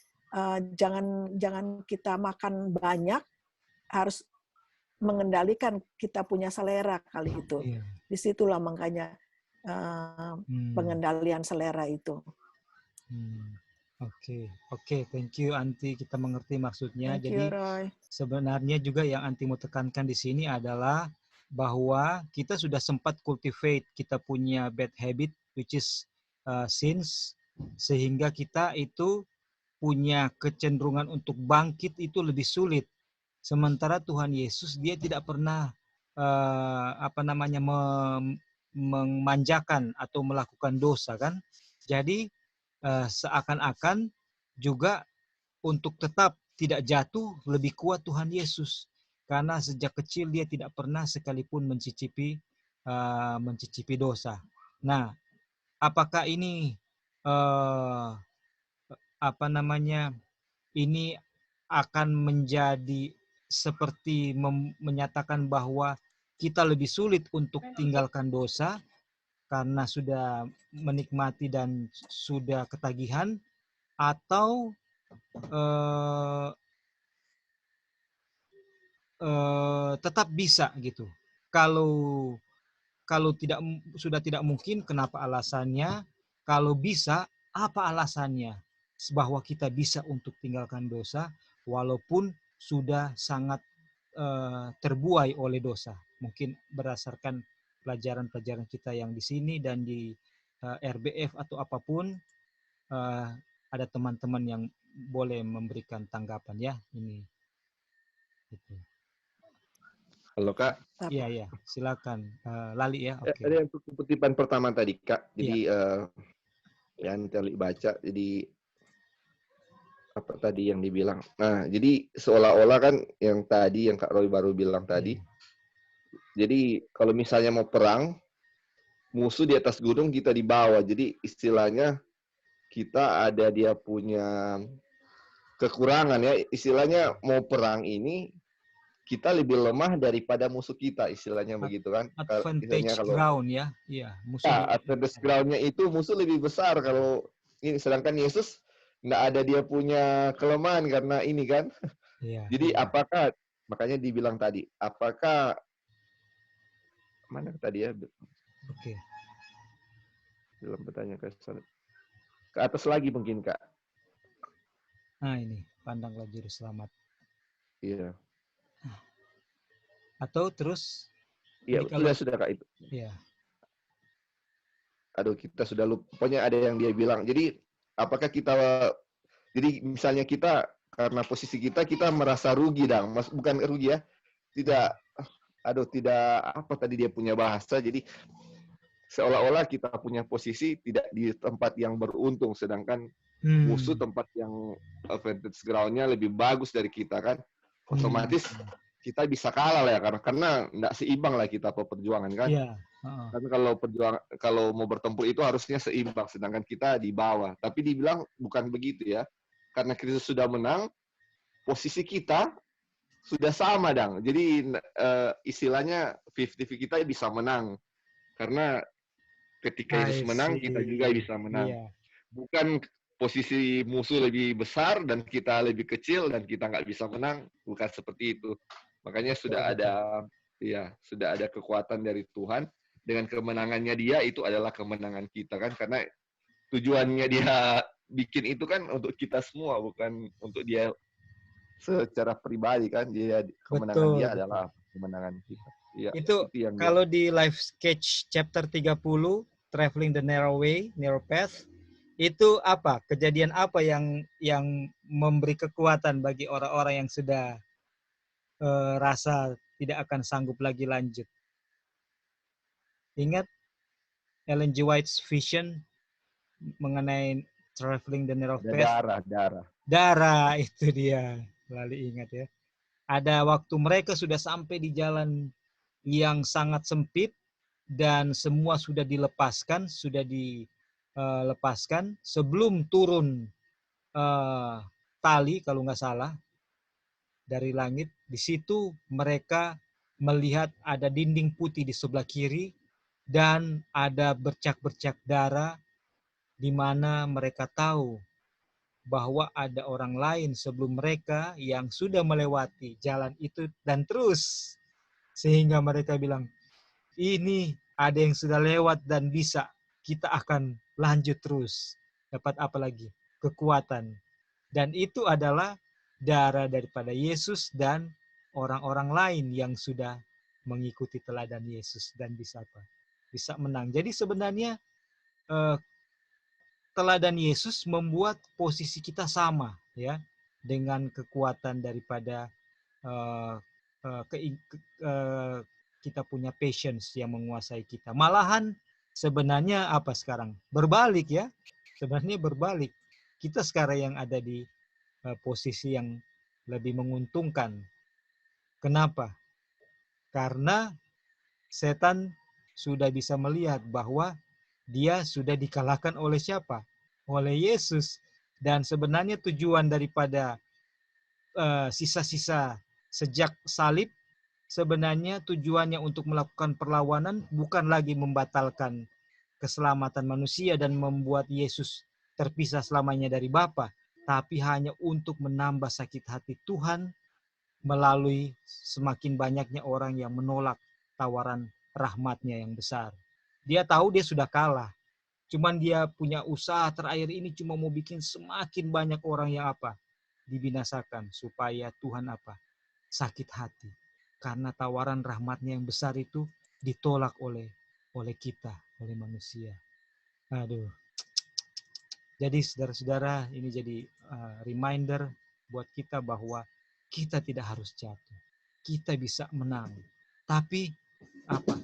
jangan kita makan banyak, harus mengendalikan kita punya selera kali itu. Disitulah makanya pengendalian selera itu. Oke, thank you Anti, kita mengerti maksudnya. Thank Jadi you, Roy. Sebenarnya juga yang Anti mau tekankan di sini adalah bahwa kita sudah sempat cultivate, kita punya bad habit which is sins, sehingga kita itu punya kecenderungan untuk bangkit itu lebih sulit. Sementara Tuhan Yesus dia tidak pernah memanjakan atau melakukan dosa kan. Jadi seakan-akan juga untuk tetap tidak jatuh lebih kuat Tuhan Yesus, karena sejak kecil dia tidak pernah sekalipun mencicipi dosa. Nah, apakah ini ini akan menjadi seperti menyatakan bahwa kita lebih sulit untuk tinggalkan dosa karena sudah menikmati dan sudah ketagihan, atau tetap bisa gitu. Kalau sudah tidak mungkin, kenapa alasannya? Kalau bisa, apa alasannya? Bahwa kita bisa untuk tinggalkan dosa walaupun sudah sangat terbuai oleh dosa. Mungkin berdasarkan pelajaran-pelajaran kita yang di sini dan di RBF atau apapun, ada teman-teman yang boleh memberikan tanggapan ya ini. Gitu. Halo Kak. Iya, silakan. Lali ya. Okay. Ada yang kutipan pertama tadi Kak. Jadi yang Teli baca. Jadi apa tadi yang dibilang? Nah, jadi seolah-olah kan yang tadi yang Kak Roy baru bilang tadi. Jadi kalau misalnya mau perang, musuh di atas gunung, kita di bawah. Jadi istilahnya kita ada dia punya kekurangan ya. Istilahnya mau perang ini kita lebih lemah daripada musuh kita, istilahnya begitu kan. Advantage ground ya. Iya, musuh. Advantage ground-nya itu musuh lebih besar kalau ini, sedangkan Yesus nggak ada dia punya kelemahan karena ini kan. Jadi apakah, makanya dibilang tadi, apakah mana tadi ya? Oke. Belum bertanya ke atas lagi mungkin Kak. Nah ini, pandanglah juru selamat. Iya. Atau terus? Iya, sudah Kak itu. Iya. Aduh, kita sudah lupa. Pokoknya ada yang dia bilang. Jadi, apakah kita, jadi misalnya kita, karena posisi kita merasa rugi, bukan rugi ya. Tidak, apa tadi dia punya bahasa. Jadi, seolah-olah kita punya posisi tidak di tempat yang beruntung. Sedangkan musuh tempat yang advantage ground-nya lebih bagus dari kita kan. Otomatis kita bisa kalah lah ya, karena nggak seimbang lah kita perjuangan kan. Yeah. Tapi kalau mau bertempur itu harusnya seimbang, sedangkan kita di bawah. Tapi dibilang bukan begitu ya, karena Kristus sudah menang, posisi kita sudah sama Jadi istilahnya 50-50 kita bisa menang, karena ketika Yesus menang kita juga bisa menang. Yeah. Bukan posisi musuh lebih besar dan kita lebih kecil dan kita nggak bisa menang, bukan seperti itu. Makanya sudah ada kekuatan dari Tuhan, dengan kemenangannya dia itu adalah kemenangan kita kan, karena tujuannya dia bikin itu kan untuk kita semua, bukan untuk dia secara pribadi kan. Dia kemenangan Betul, dia betul. adalah kemenangan kita. Ya, Itu yang kalau di Life Sketch chapter 30, Traveling the Narrow Way, Narrow Path, itu apa? Kejadian apa yang memberi kekuatan bagi orang-orang yang sudah rasa tidak akan sanggup lagi lanjut? Ingat Ellen G. White's vision mengenai Traveling the Narrow ada Path? darah. Darah, itu dia. Lalu ingat ya. Ada waktu mereka sudah sampai di jalan yang sangat sempit dan semua sudah dilepaskan, sebelum turun tali kalau nggak salah dari langit. Di situ mereka melihat ada dinding putih di sebelah kiri dan ada bercak-bercak darah, di mana mereka tahu bahwa ada orang lain sebelum mereka yang sudah melewati jalan itu dan terus. Sehingga mereka bilang, ini ada yang sudah lewat dan bisa, kita akan lanjut terus. Dapat apa lagi? Kekuatan. Dan itu adalah darah daripada Yesus dan orang-orang lain yang sudah mengikuti teladan Yesus dan bisa apa? Bisa menang. Jadi sebenarnya teladan Yesus membuat posisi kita sama ya dengan kekuatan daripada kita punya patience yang menguasai kita. Malahan sebenarnya apa sekarang? Berbalik ya. Sebenarnya berbalik. Kita sekarang yang ada di posisi yang lebih menguntungkan. Kenapa? Karena setan sudah bisa melihat bahwa dia sudah dikalahkan oleh siapa? Oleh Yesus. Dan sebenarnya tujuan daripada sisa-sisa sejak salib, sebenarnya tujuannya untuk melakukan perlawanan bukan lagi membatalkan keselamatan manusia dan membuat Yesus terpisah selamanya dari Bapa, tapi hanya untuk menambah sakit hati Tuhan melalui semakin banyaknya orang yang menolak tawaran rahmat-Nya yang besar. Dia tahu dia sudah kalah. Cuman dia punya usaha terakhir ini cuma mau bikin semakin banyak orang yang apa? Dibinasakan supaya Tuhan apa? Sakit hati. Karena tawaran rahmat-Nya yang besar itu ditolak oleh kita, oleh manusia. Aduh. Jadi saudara-saudara, ini jadi reminder buat kita bahwa kita tidak harus jatuh. Kita bisa menang. Tapi apa?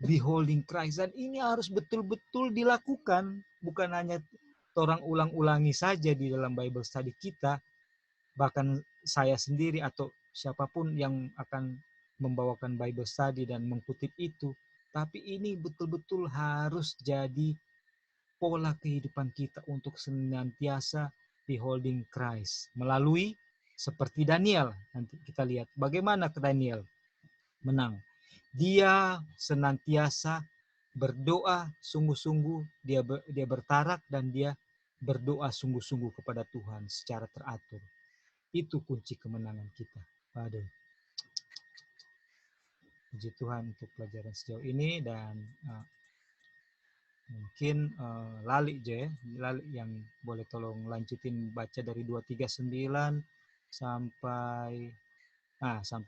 Beholding Christ. Dan ini harus betul-betul dilakukan. Bukan hanya orang ulang-ulangi saja di dalam Bible study kita. Bahkan saya sendiri atau siapapun yang akan membawakan Bible study dan mengutip itu. Tapi ini betul-betul harus jadi pola kehidupan kita untuk senantiasa beholding Christ. Melalui seperti Daniel. Nanti kita lihat bagaimana ke Daniel menang. Dia senantiasa berdoa sungguh-sungguh, dia bertarak dan dia berdoa sungguh-sungguh kepada Tuhan secara teratur. Itu kunci kemenangan kita. Aduh. Puji Tuhan untuk pelajaran sejauh ini dan mungkin Lali yang boleh tolong lanjutin baca dari 239 sampai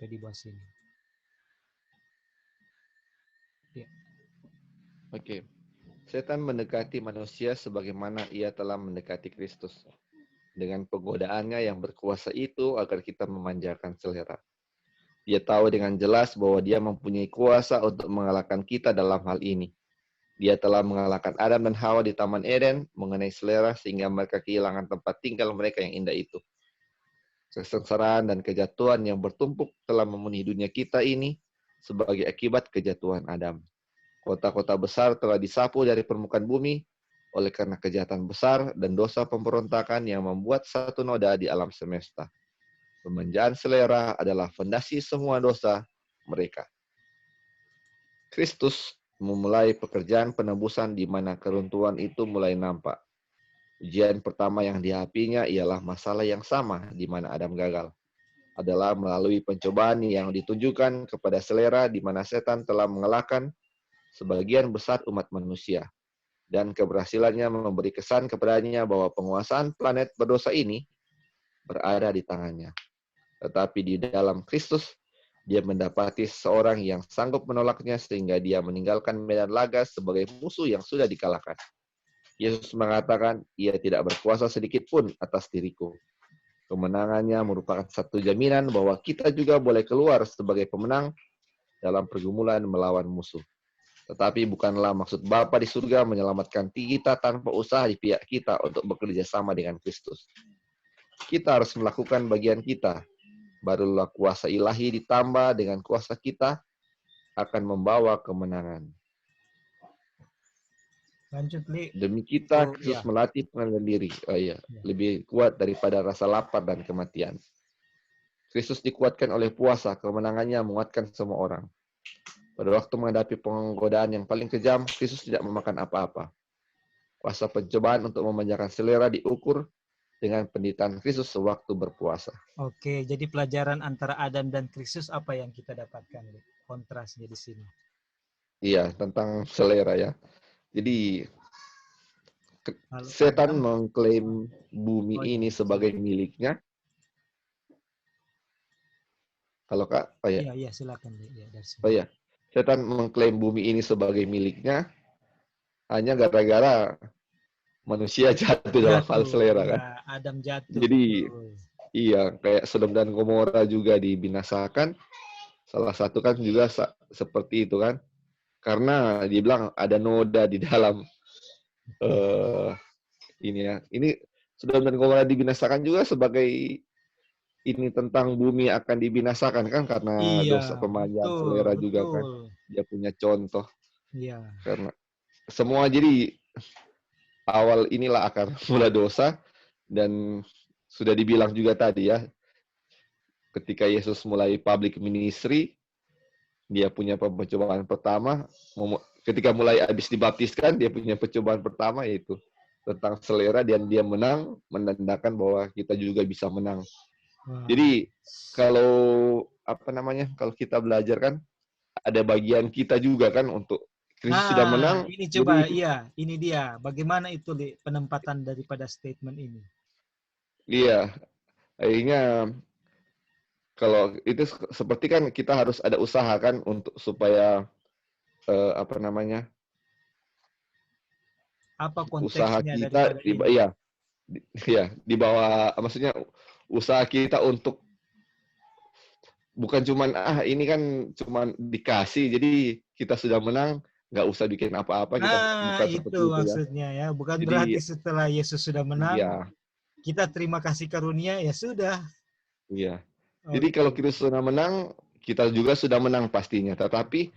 di bawah sini. Ya. Oke. Setan mendekati manusia sebagaimana ia telah mendekati Kristus. Dengan penggodaannya yang berkuasa itu agar kita memanjakan selera. Dia tahu dengan jelas bahwa dia mempunyai kuasa untuk mengalahkan kita dalam hal ini. Dia telah mengalahkan Adam dan Hawa di Taman Eden mengenai selera sehingga mereka kehilangan tempat tinggal mereka yang indah itu. Kesengsaraan dan kejatuhan yang bertumpuk telah memenuhi dunia kita ini sebagai akibat kejatuhan Adam. Kota-kota besar telah disapu dari permukaan bumi oleh karena kejahatan besar dan dosa pemberontakan yang membuat satu noda di alam semesta. Pemanjaan selera adalah fondasi semua dosa mereka. Kristus memulai pekerjaan penebusan di mana keruntuhan itu mulai nampak. Ujian pertama yang dihadapinya ialah masalah yang sama di mana Adam gagal. Adalah melalui pencobaan yang ditujukan kepada selera di mana setan telah mengalahkan sebagian besar umat manusia. dan keberhasilannya memberi kesan kepadanya bahwa penguasaan planet berdosa ini berada di tangannya. Tetapi di dalam Kristus, dia mendapati seorang yang sanggup menolaknya sehingga dia meninggalkan medan laga sebagai musuh yang sudah dikalahkan. Yesus mengatakan, ia tidak berkuasa sedikit pun atas diriku. Kemenangannya merupakan satu jaminan bahwa kita juga boleh keluar sebagai pemenang dalam pergumulan melawan musuh. Tetapi bukanlah maksud Bapa di surga menyelamatkan kita tanpa usaha di pihak kita untuk bekerja sama dengan Kristus. Kita harus melakukan bagian kita. Barulah kuasa ilahi ditambah dengan kuasa kita akan membawa kemenangan. Lanjut, Li. Demi kita, Kristus melatih pengadilan diri. Lebih kuat daripada rasa lapar dan kematian. Kristus dikuatkan oleh puasa, kemenangannya menguatkan semua orang. Pada waktu menghadapi penggodaan yang paling kejam, Kristus tidak memakan apa-apa. Kuasa pencobaan untuk memanjakan selera diukur dengan penderitaan Kristus sewaktu berpuasa. Oke, jadi pelajaran antara Adam dan Kristus apa yang kita dapatkan? Kontrasnya di sini. Iya, tentang selera ya. Jadi setan mengklaim bumi ini sebagai miliknya. Halo Kak? Iya, silakan. Ya. Setan mengklaim bumi ini sebagai miliknya hanya gara-gara manusia jatuh dalam hal selera kan. Adam jatuh. Jadi iya, kayak Sodom dan Gomora juga dibinasakan. Salah satu kan juga seperti itu kan. Karena dia bilang ada noda di dalam ini ya. Ini Sodom dan Gomora dibinasakan juga sebagai ini tentang bumi akan dibinasakan kan karena dosa pemanjaan selera juga kan. Dia punya contoh. Iya. Karena semua jadi awal inilah akar mula dosa dan sudah dibilang juga tadi ya. Ketika Yesus mulai public ministry, dia punya percobaan pertama. Ketika mulai habis dibaptiskan, dia punya percobaan pertama yaitu tentang selera dan dia menang, menandakan bahwa kita juga bisa menang. Jadi kalau kalau kita belajar kan ada bagian kita juga kan untuk Kristus sudah menang. Ini coba ini dia. Bagaimana itu penempatan daripada statement ini? Iya, akhirnya kalau itu seperti kan kita harus ada usaha kan untuk supaya apa konteksnya usaha kita di bawah, maksudnya usaha kita untuk bukan cuman ini kan cuman dikasih jadi kita sudah menang nggak usah bikin apa-apa kita bukan itu maksudnya ya bukan jadi, berarti setelah Yesus sudah menang kita terima kasih karunia ya sudah. Iya. Jadi kalau kita sudah menang kita juga sudah menang pastinya, tetapi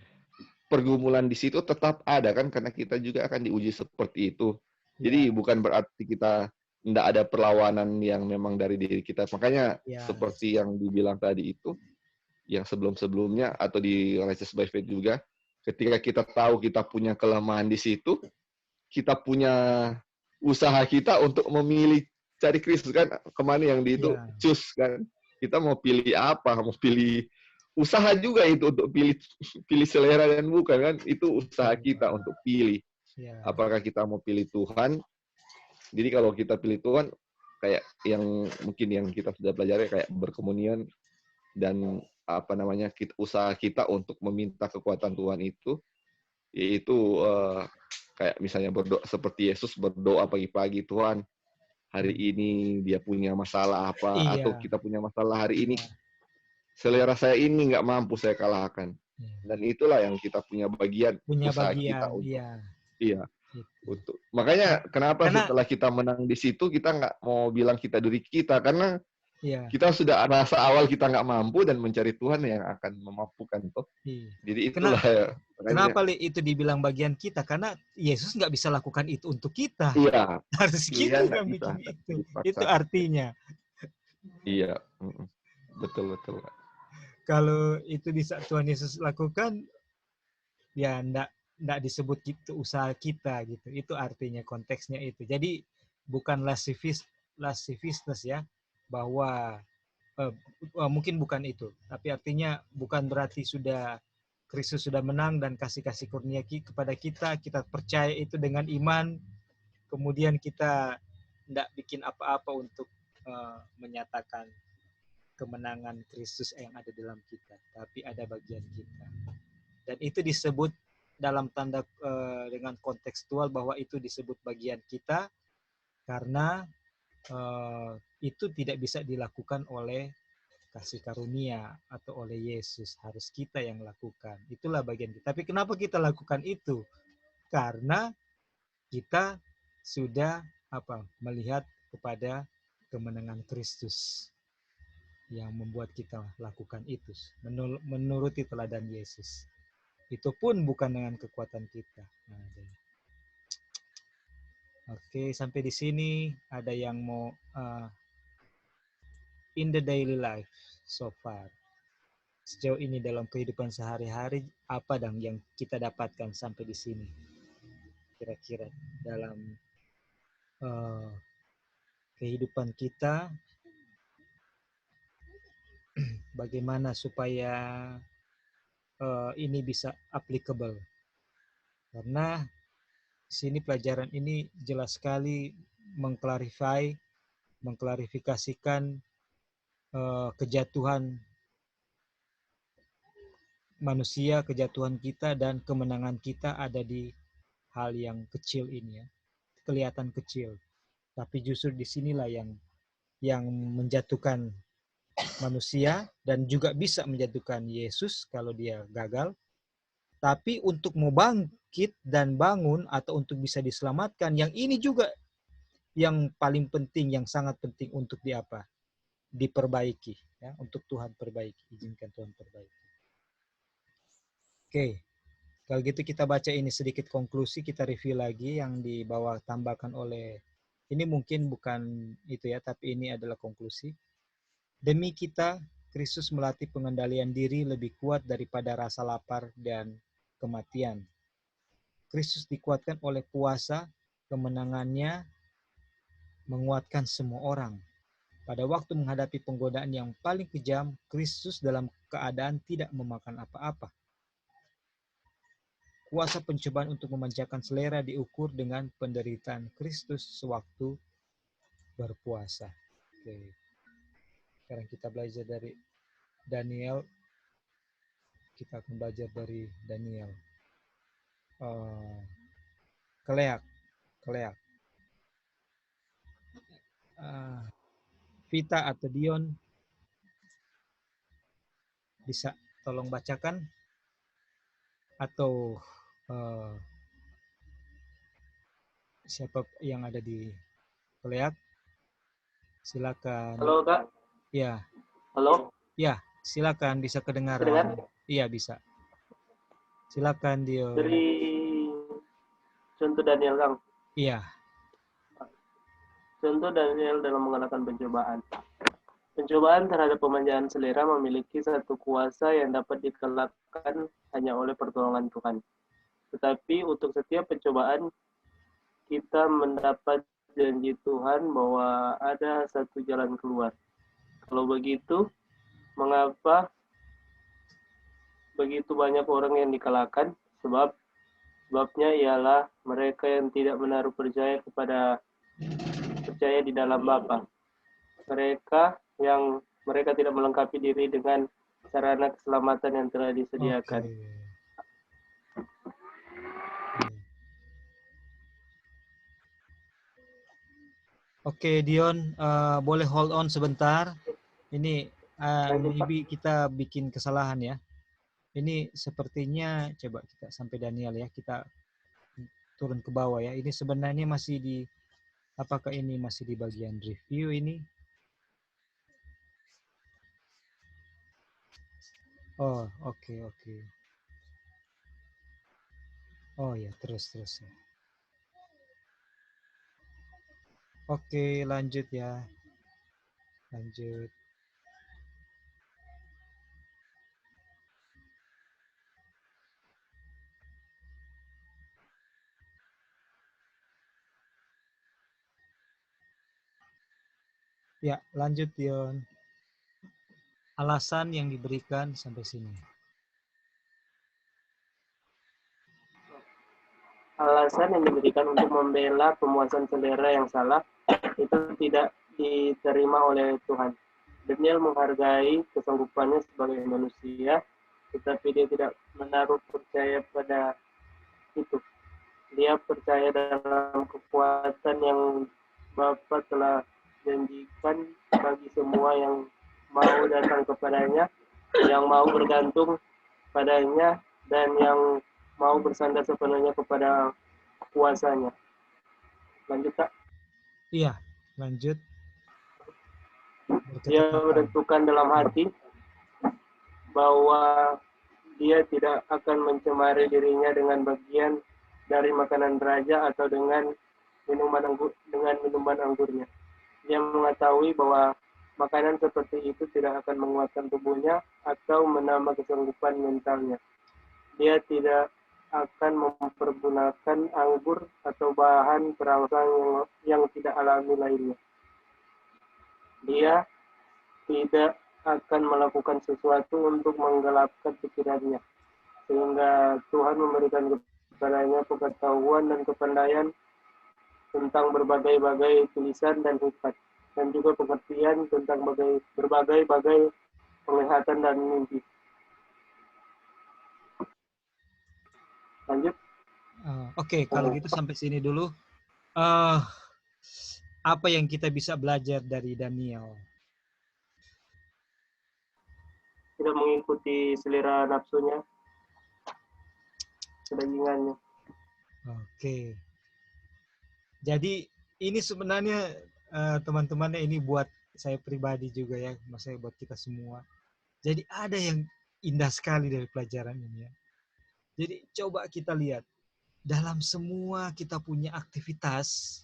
pergumulan di situ tetap ada kan karena kita juga akan diuji seperti itu. Jadi bukan berarti kita tidak ada perlawanan yang memang dari diri kita. Makanya seperti yang dibilang tadi itu, yang sebelum-sebelumnya atau di Righteous by Faith juga, ketika kita tahu kita punya kelemahan di situ, kita punya usaha kita untuk memilih cari Kristus kan, kemana yang di itu choose kan. Kita mau pilih apa? Mau pilih usaha juga itu untuk pilih selera dan bukan kan, itu usaha kita untuk pilih. Apakah kita mau pilih Tuhan? Jadi kalau kita pilih Tuhan, kayak yang mungkin yang kita sudah pelajari kayak berkomunion dan usaha kita untuk meminta kekuatan Tuhan itu, yaitu kayak misalnya berdoa seperti Yesus berdoa pagi-pagi, Tuhan hari ini dia punya masalah apa, atau kita punya masalah hari ini, selera saya ini nggak mampu saya kalahkan. Dan itulah yang kita punya bagian usaha kita untuk untuk makanya kenapa setelah kita menang di situ kita nggak mau bilang kita diri kita, karena kita sudah rasa awal kita nggak mampu dan mencari Tuhan yang akan memampukan toh. Jadi itulah kenapa itu dibilang bagian kita, karena Yesus nggak bisa lakukan itu untuk kita. Harus kita yang bikin itu. Itu artinya. Iya, betul. Kalau itu bisa Tuhan Yesus lakukan, ya nggak disebut itu usaha kita gitu. Itu artinya konteksnya itu. Jadi bukan lasciviousness ya, bahwa mungkin bukan itu. Tapi artinya bukan berarti sudah Kristus sudah menang dan kasih-kasih kurnia kepada kita, kita percaya itu dengan iman, kemudian kita tidak bikin apa-apa untuk menyatakan kemenangan Kristus yang ada dalam kita, tapi ada bagian kita. Dan itu disebut dalam tanda dengan kontekstual bahwa itu disebut bagian kita karena itu tidak bisa dilakukan oleh kasih karunia atau oleh Yesus, harus kita yang lakukan. Itulah bagian kita. Tapi kenapa kita lakukan itu? Karena kita sudah melihat kepada kemenangan Kristus yang membuat kita lakukan itu, menuruti teladan Yesus. Itu pun bukan dengan kekuatan kita. Oke, sampai di sini ada yang mau in the daily life so far. Sejauh ini dalam kehidupan sehari-hari apa yang kita dapatkan sampai di sini? Kira-kira dalam kehidupan kita, bagaimana supaya ini bisa applicable? Karena sini pelajaran ini jelas sekali mengklarifikasikan kejatuhan manusia, kejatuhan kita dan kemenangan kita ada di hal yang kecil ini ya. Kelihatan kecil. Tapi justru disinilah yang menjatuhkan manusia dan juga bisa menjatuhkan Yesus kalau dia gagal. Tapi untuk mau bangkit dan bangun atau untuk bisa diselamatkan, yang ini juga yang paling penting, yang sangat penting untuk diperbaiki ya, untuk Tuhan perbaiki, izinkan Tuhan perbaiki. Oke, kalau gitu kita baca ini sedikit konklusi, kita review lagi yang di bawah tambahkan oleh, ini mungkin bukan itu ya, tapi ini adalah konklusi. Demi kita, Kristus melatih pengendalian diri lebih kuat daripada rasa lapar dan kematian. Kristus dikuatkan oleh puasa, kemenangannya menguatkan semua orang. Pada waktu menghadapi penggodaan yang paling kejam, Kristus dalam keadaan tidak memakan apa-apa. Kuasa pencobaan untuk memanjakan selera diukur dengan penderitaan Kristus sewaktu berpuasa. Oke. Sekarang kita belajar dari Daniel. Kita akan belajar dari Daniel. Keleak. Vita atau Dion bisa tolong bacakan? Atau siapa yang ada di Keleak? Silakan. Halo Kak. Ya. Halo. Ya, silakan, bisa kedengaran. Dengar? Iya, bisa. Silakan Dio. Dari contoh Daniel Kang. Iya. Contoh Daniel dalam mengalahkan pencobaan. Pencobaan terhadap pemanjaan selera memiliki satu kuasa yang dapat dikalahkan hanya oleh pertolongan Tuhan. Tetapi untuk setiap pencobaan kita mendapat janji Tuhan bahwa ada satu jalan keluar. Kalau begitu, mengapa begitu banyak orang yang dikalahkan? Sebabnya ialah mereka yang tidak menaruh percaya di dalam Bapa. Mereka tidak melengkapi diri dengan sarana keselamatan yang telah disediakan. Oke, Dion, boleh hold on sebentar. Ini maybe kita bikin kesalahan ya. Ini sepertinya, coba kita sampai Daniel ya, kita turun ke bawah ya. Ini sebenarnya masih di, apakah ini masih di bagian review ini? Oh, oke. Oh ya, terus ya. Oke, lanjut ya. Lanjut. Ya, lanjut Dion. Alasan yang diberikan sampai sini. alasan yang diberikan untuk membela pemuasan selera yang salah itu tidak diterima oleh Tuhan. Daniel menghargai kesanggupannya sebagai manusia, tetapi dia tidak menaruh percaya pada itu. Dia percaya dalam kekuatan yang Bapa telah janjikan bagi semua yang mau datang kepadanya, yang mau bergantung padanya, dan yang mau bersandar sepenuhnya kepada kuasanya. Lanjut, Kak. Iya, lanjut. Dia menentukan dalam hati bahwa dia tidak akan mencemari dirinya dengan bagian dari makanan raja atau dengan minuman anggurnya. Dia mengetahui bahwa makanan seperti itu tidak akan menguatkan tubuhnya atau menambah kesanggupan mentalnya. Dia tidak akan mempergunakan anggur atau bahan perangsang yang tidak alami lainnya. Dia tidak akan melakukan sesuatu untuk menggelapkan pikirannya, sehingga Tuhan memberikan kepadanya pengetahuan dan kepandaian tentang berbagai-bagai tulisan dan hikmat, dan juga pengertian tentang berbagai-bagai penglihatan dan mimpi. Lanjut. Oke, kalau gitu sampai sini dulu. Apa yang kita bisa belajar dari Daniel? Tidak mengikuti selera nafsunya, kedagingannya. Oke. Jadi ini sebenarnya teman-teman ini buat saya pribadi juga ya, maksudnya buat kita semua. Jadi ada yang indah sekali dari pelajaran ini ya. Jadi coba kita lihat dalam semua kita punya aktivitas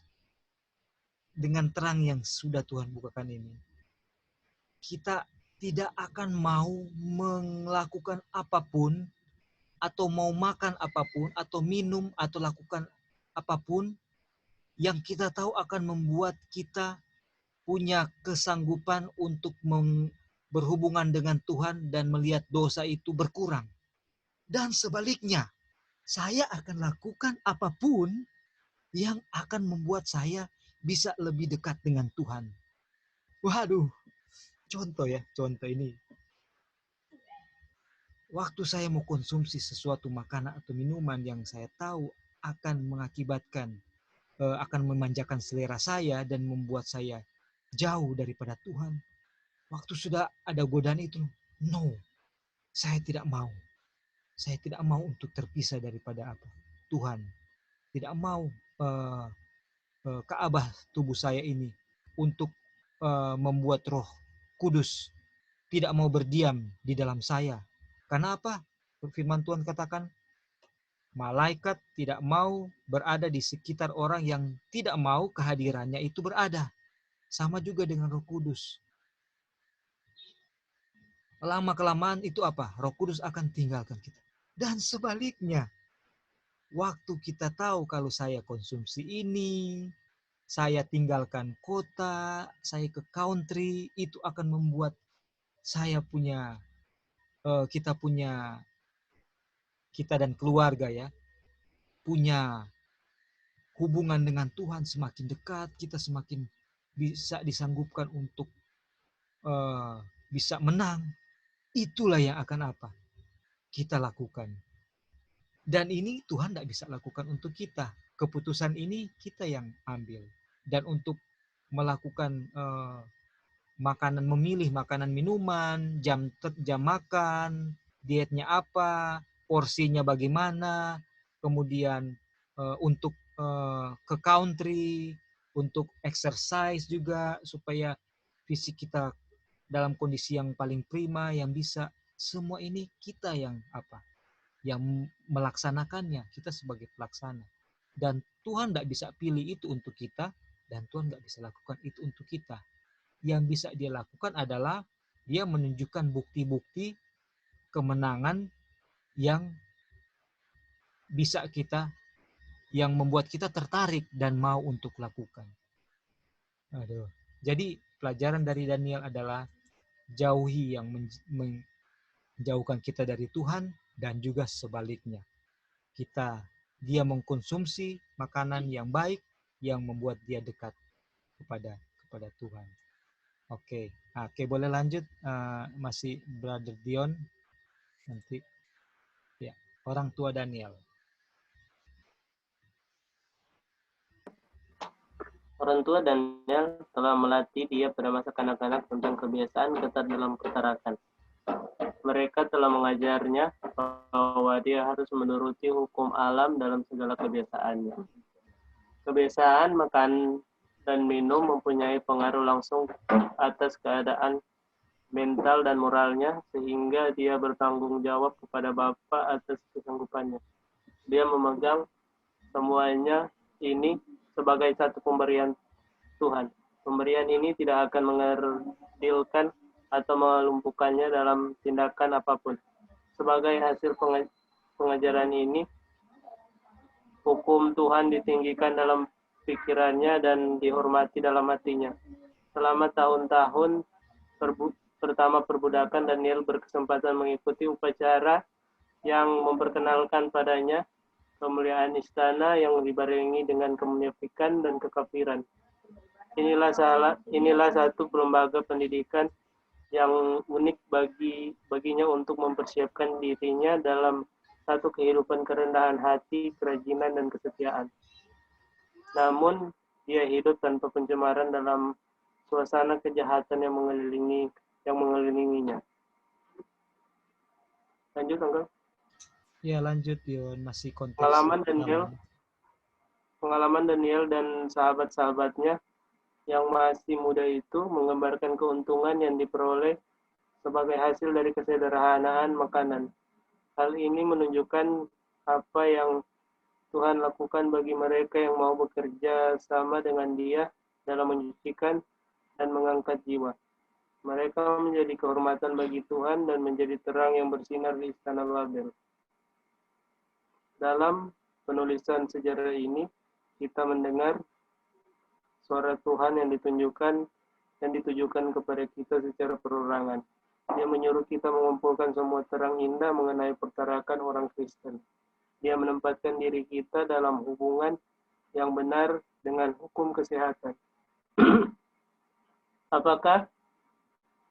dengan terang yang sudah Tuhan bukakan ini. Kita tidak akan mau melakukan apapun atau mau makan apapun atau minum atau lakukan apapun yang kita tahu akan membuat kita punya kesanggupan untuk berhubungan dengan Tuhan dan melihat dosa itu berkurang. Dan sebaliknya, saya akan lakukan apapun yang akan membuat saya bisa lebih dekat dengan Tuhan. Waduh, contoh ini. Waktu saya mau konsumsi sesuatu makanan atau minuman yang saya tahu akan mengakibatkan, akan memanjakan selera saya dan membuat saya jauh daripada Tuhan. Waktu sudah ada godaan itu, no, saya tidak mau. Saya tidak mau untuk terpisah daripada apa? Tuhan. Tidak mau Ka'bah tubuh saya ini untuk membuat Roh Kudus tidak mau berdiam di dalam saya. Karena apa? Firman Tuhan katakan, malaikat tidak mau berada di sekitar orang yang tidak mau kehadirannya itu berada. Sama juga dengan Roh Kudus. Lama-kelamaan itu apa? Roh Kudus akan tinggalkan kita. Dan sebaliknya, waktu kita tahu kalau saya konsumsi ini, saya tinggalkan kota, saya ke country, itu akan membuat saya punya, kita dan keluarga ya, punya hubungan dengan Tuhan semakin dekat, kita semakin bisa disanggupkan untuk bisa menang. Itulah yang akan apa? Kita lakukan. Dan ini Tuhan tidak bisa lakukan untuk kita. Keputusan ini kita yang ambil. Dan untuk melakukan makanan, memilih makanan minuman, jam makan, dietnya apa, porsinya bagaimana, kemudian untuk ke country, untuk exercise juga supaya fisik kita dalam kondisi yang paling prima, yang bisa, semua ini kita yang apa? Yang melaksanakannya, kita sebagai pelaksana. Dan Tuhan tidak bisa pilih itu untuk kita, dan Tuhan tidak bisa lakukan itu untuk kita. Yang bisa dia lakukan adalah dia menunjukkan bukti-bukti kemenangan yang bisa kita, yang membuat kita tertarik dan mau untuk lakukan. Jadi pelajaran dari Daniel adalah jauhi yang menjauhkan kita dari Tuhan, dan juga sebaliknya. Kita dia mengkonsumsi makanan yang baik yang membuat dia dekat kepada Tuhan. Oke, boleh lanjut, masih Brother Dion nanti. Ya, orang tua Daniel. Orang tua Daniel telah melatih dia pada masa kanak-kanak tentang kebiasaan ketat dalam ketarakan. Mereka telah mengajarnya bahwa dia harus menuruti hukum alam dalam segala kebiasaannya. Kebiasaan makan dan minum mempunyai pengaruh langsung atas keadaan mental dan moralnya, sehingga dia bertanggung jawab kepada Bapa atas kesanggupannya. Dia memegang semuanya ini sebagai satu pemberian Tuhan. Pemberian ini tidak akan mengerdilkan atau melumpuhkannya dalam tindakan apapun. Sebagai hasil pengajaran ini, hukum Tuhan ditinggikan dalam pikirannya dan dihormati dalam hatinya. Selama tahun-tahun pertama perbudakan, Daniel berkesempatan mengikuti upacara yang memperkenalkan padanya kemuliaan istana yang dibarengi dengan kemunafikan dan kekafiran. Inilah satu lembaga pendidikan yang unik baginya untuk mempersiapkan dirinya dalam satu kehidupan kerendahan hati, kerajinan, dan kesetiaan. Namun, dia hidup tanpa pencemaran dalam suasana kejahatan yang mengelilinginya. Lanjut, Uncle. Ya, lanjut, Dion. Masih konteks. Pengalaman Daniel dan sahabat-sahabatnya yang masih muda itu menggambarkan keuntungan yang diperoleh sebagai hasil dari kesederhanaan makanan. Hal ini menunjukkan apa yang Tuhan lakukan bagi mereka yang mau bekerja sama dengan Dia dalam menyucikan dan mengangkat jiwa. Mereka menjadi kehormatan bagi Tuhan dan menjadi terang yang bersinar di istana Babel. Dalam penulisan sejarah ini, kita mendengar suara Tuhan yang ditujukan kepada kita secara perorangan. Dia menyuruh kita mengumpulkan semua terang indah mengenai pertarakan orang Kristen. Dia menempatkan diri kita dalam hubungan yang benar dengan hukum kesehatan. Apakah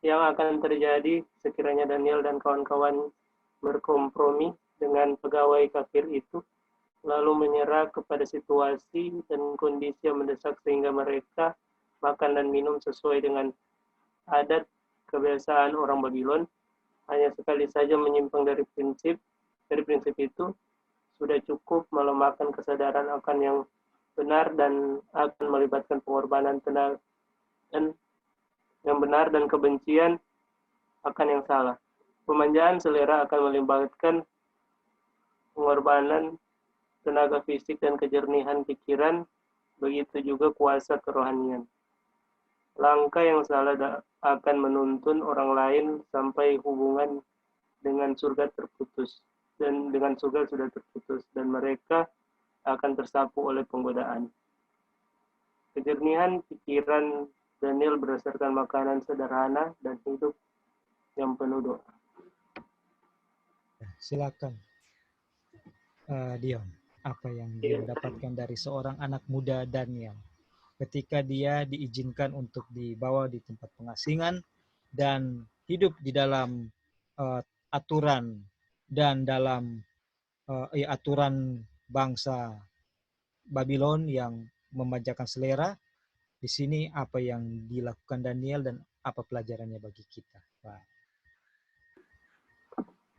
yang akan terjadi sekiranya Daniel dan kawan-kawan berkompromi dengan pegawai kafir itu, lalu menyerah kepada situasi dan kondisi yang mendesak sehingga mereka makan dan minum sesuai dengan adat kebiasaan orang Babylon, hanya sekali saja menyimpang dari prinsip itu, sudah cukup melemahkan kesadaran akan yang benar dan akan melibatkan pengorbanan tenaga dan yang benar dan kebencian akan yang salah. Pemanjaan selera akan melibatkan pengorbanan tenaga fisik dan kejernihan pikiran, begitu juga kuasa kerohanian. Langkah yang salah akan menuntun orang lain sampai hubungan dengan surga terputus, dan dengan surga sudah terputus, dan mereka akan tersapu oleh penggodaan. Kejernihan pikiran Daniel berdasarkan makanan sederhana dan hidup yang penuh doa. Silakan, Dion. Apa yang dia dapatkan dari seorang anak muda Daniel ketika dia diizinkan untuk dibawa di tempat pengasingan dan hidup di dalam aturan dan dalam aturan bangsa Babylon yang memanjakan selera. Di sini apa yang dilakukan Daniel dan apa pelajarannya bagi kita, Pak?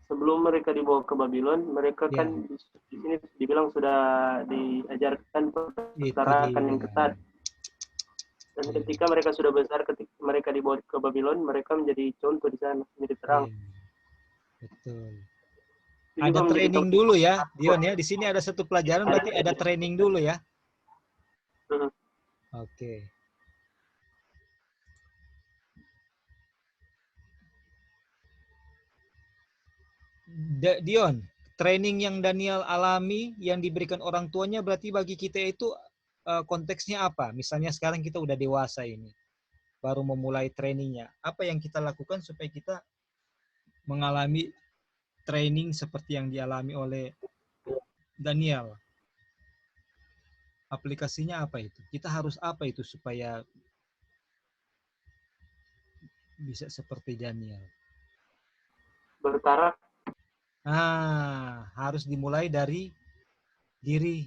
Sebelum mereka dibawa ke Babylon, mereka kan di sini dibilang sudah diajarkan pertarakan yang ketat. Dan ketika mereka sudah besar, ketika mereka dibawa ke Babylon, mereka menjadi contoh di sana, menjadi terang. Betul. Ada training dulu ya, Dion ya. Di sini ada satu pelajaran, berarti ada training dulu ya. Oke. Dion, training yang Daniel alami, yang diberikan orang tuanya, berarti bagi kita itu konteksnya apa? Misalnya sekarang kita udah dewasa ini, baru memulai trainingnya. Apa yang kita lakukan supaya kita mengalami training seperti yang dialami oleh Daniel? aplikasinya apa itu? Kita harus apa itu supaya bisa seperti Daniel? Bertarak. Harus dimulai dari diri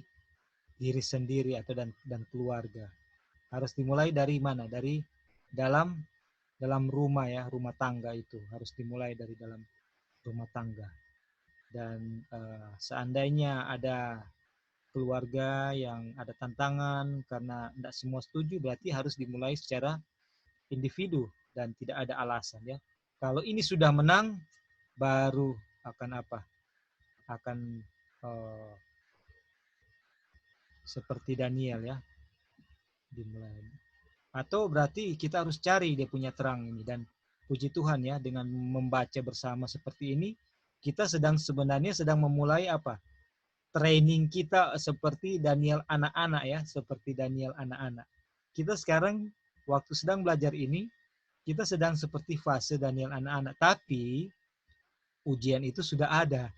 sendiri atau dan keluarga. Harus dimulai dari mana? Dari dalam rumah ya, rumah tangga itu harus dimulai dari dalam rumah tangga. Dan seandainya ada keluarga yang ada tantangan karena tidak semua setuju, berarti harus dimulai secara individu dan tidak ada alasan ya. Kalau ini sudah menang, baru akan apa? Akan seperti Daniel ya, dimulai. Atau berarti kita harus cari dia punya terang ini. Dan puji Tuhan ya, dengan membaca bersama seperti ini, kita sebenarnya sedang memulai apa? Training kita seperti Daniel anak-anak ya, seperti Daniel anak-anak. Kita sekarang waktu sedang belajar ini, kita sedang seperti fase Daniel anak-anak. Tapi ujian itu sudah ada.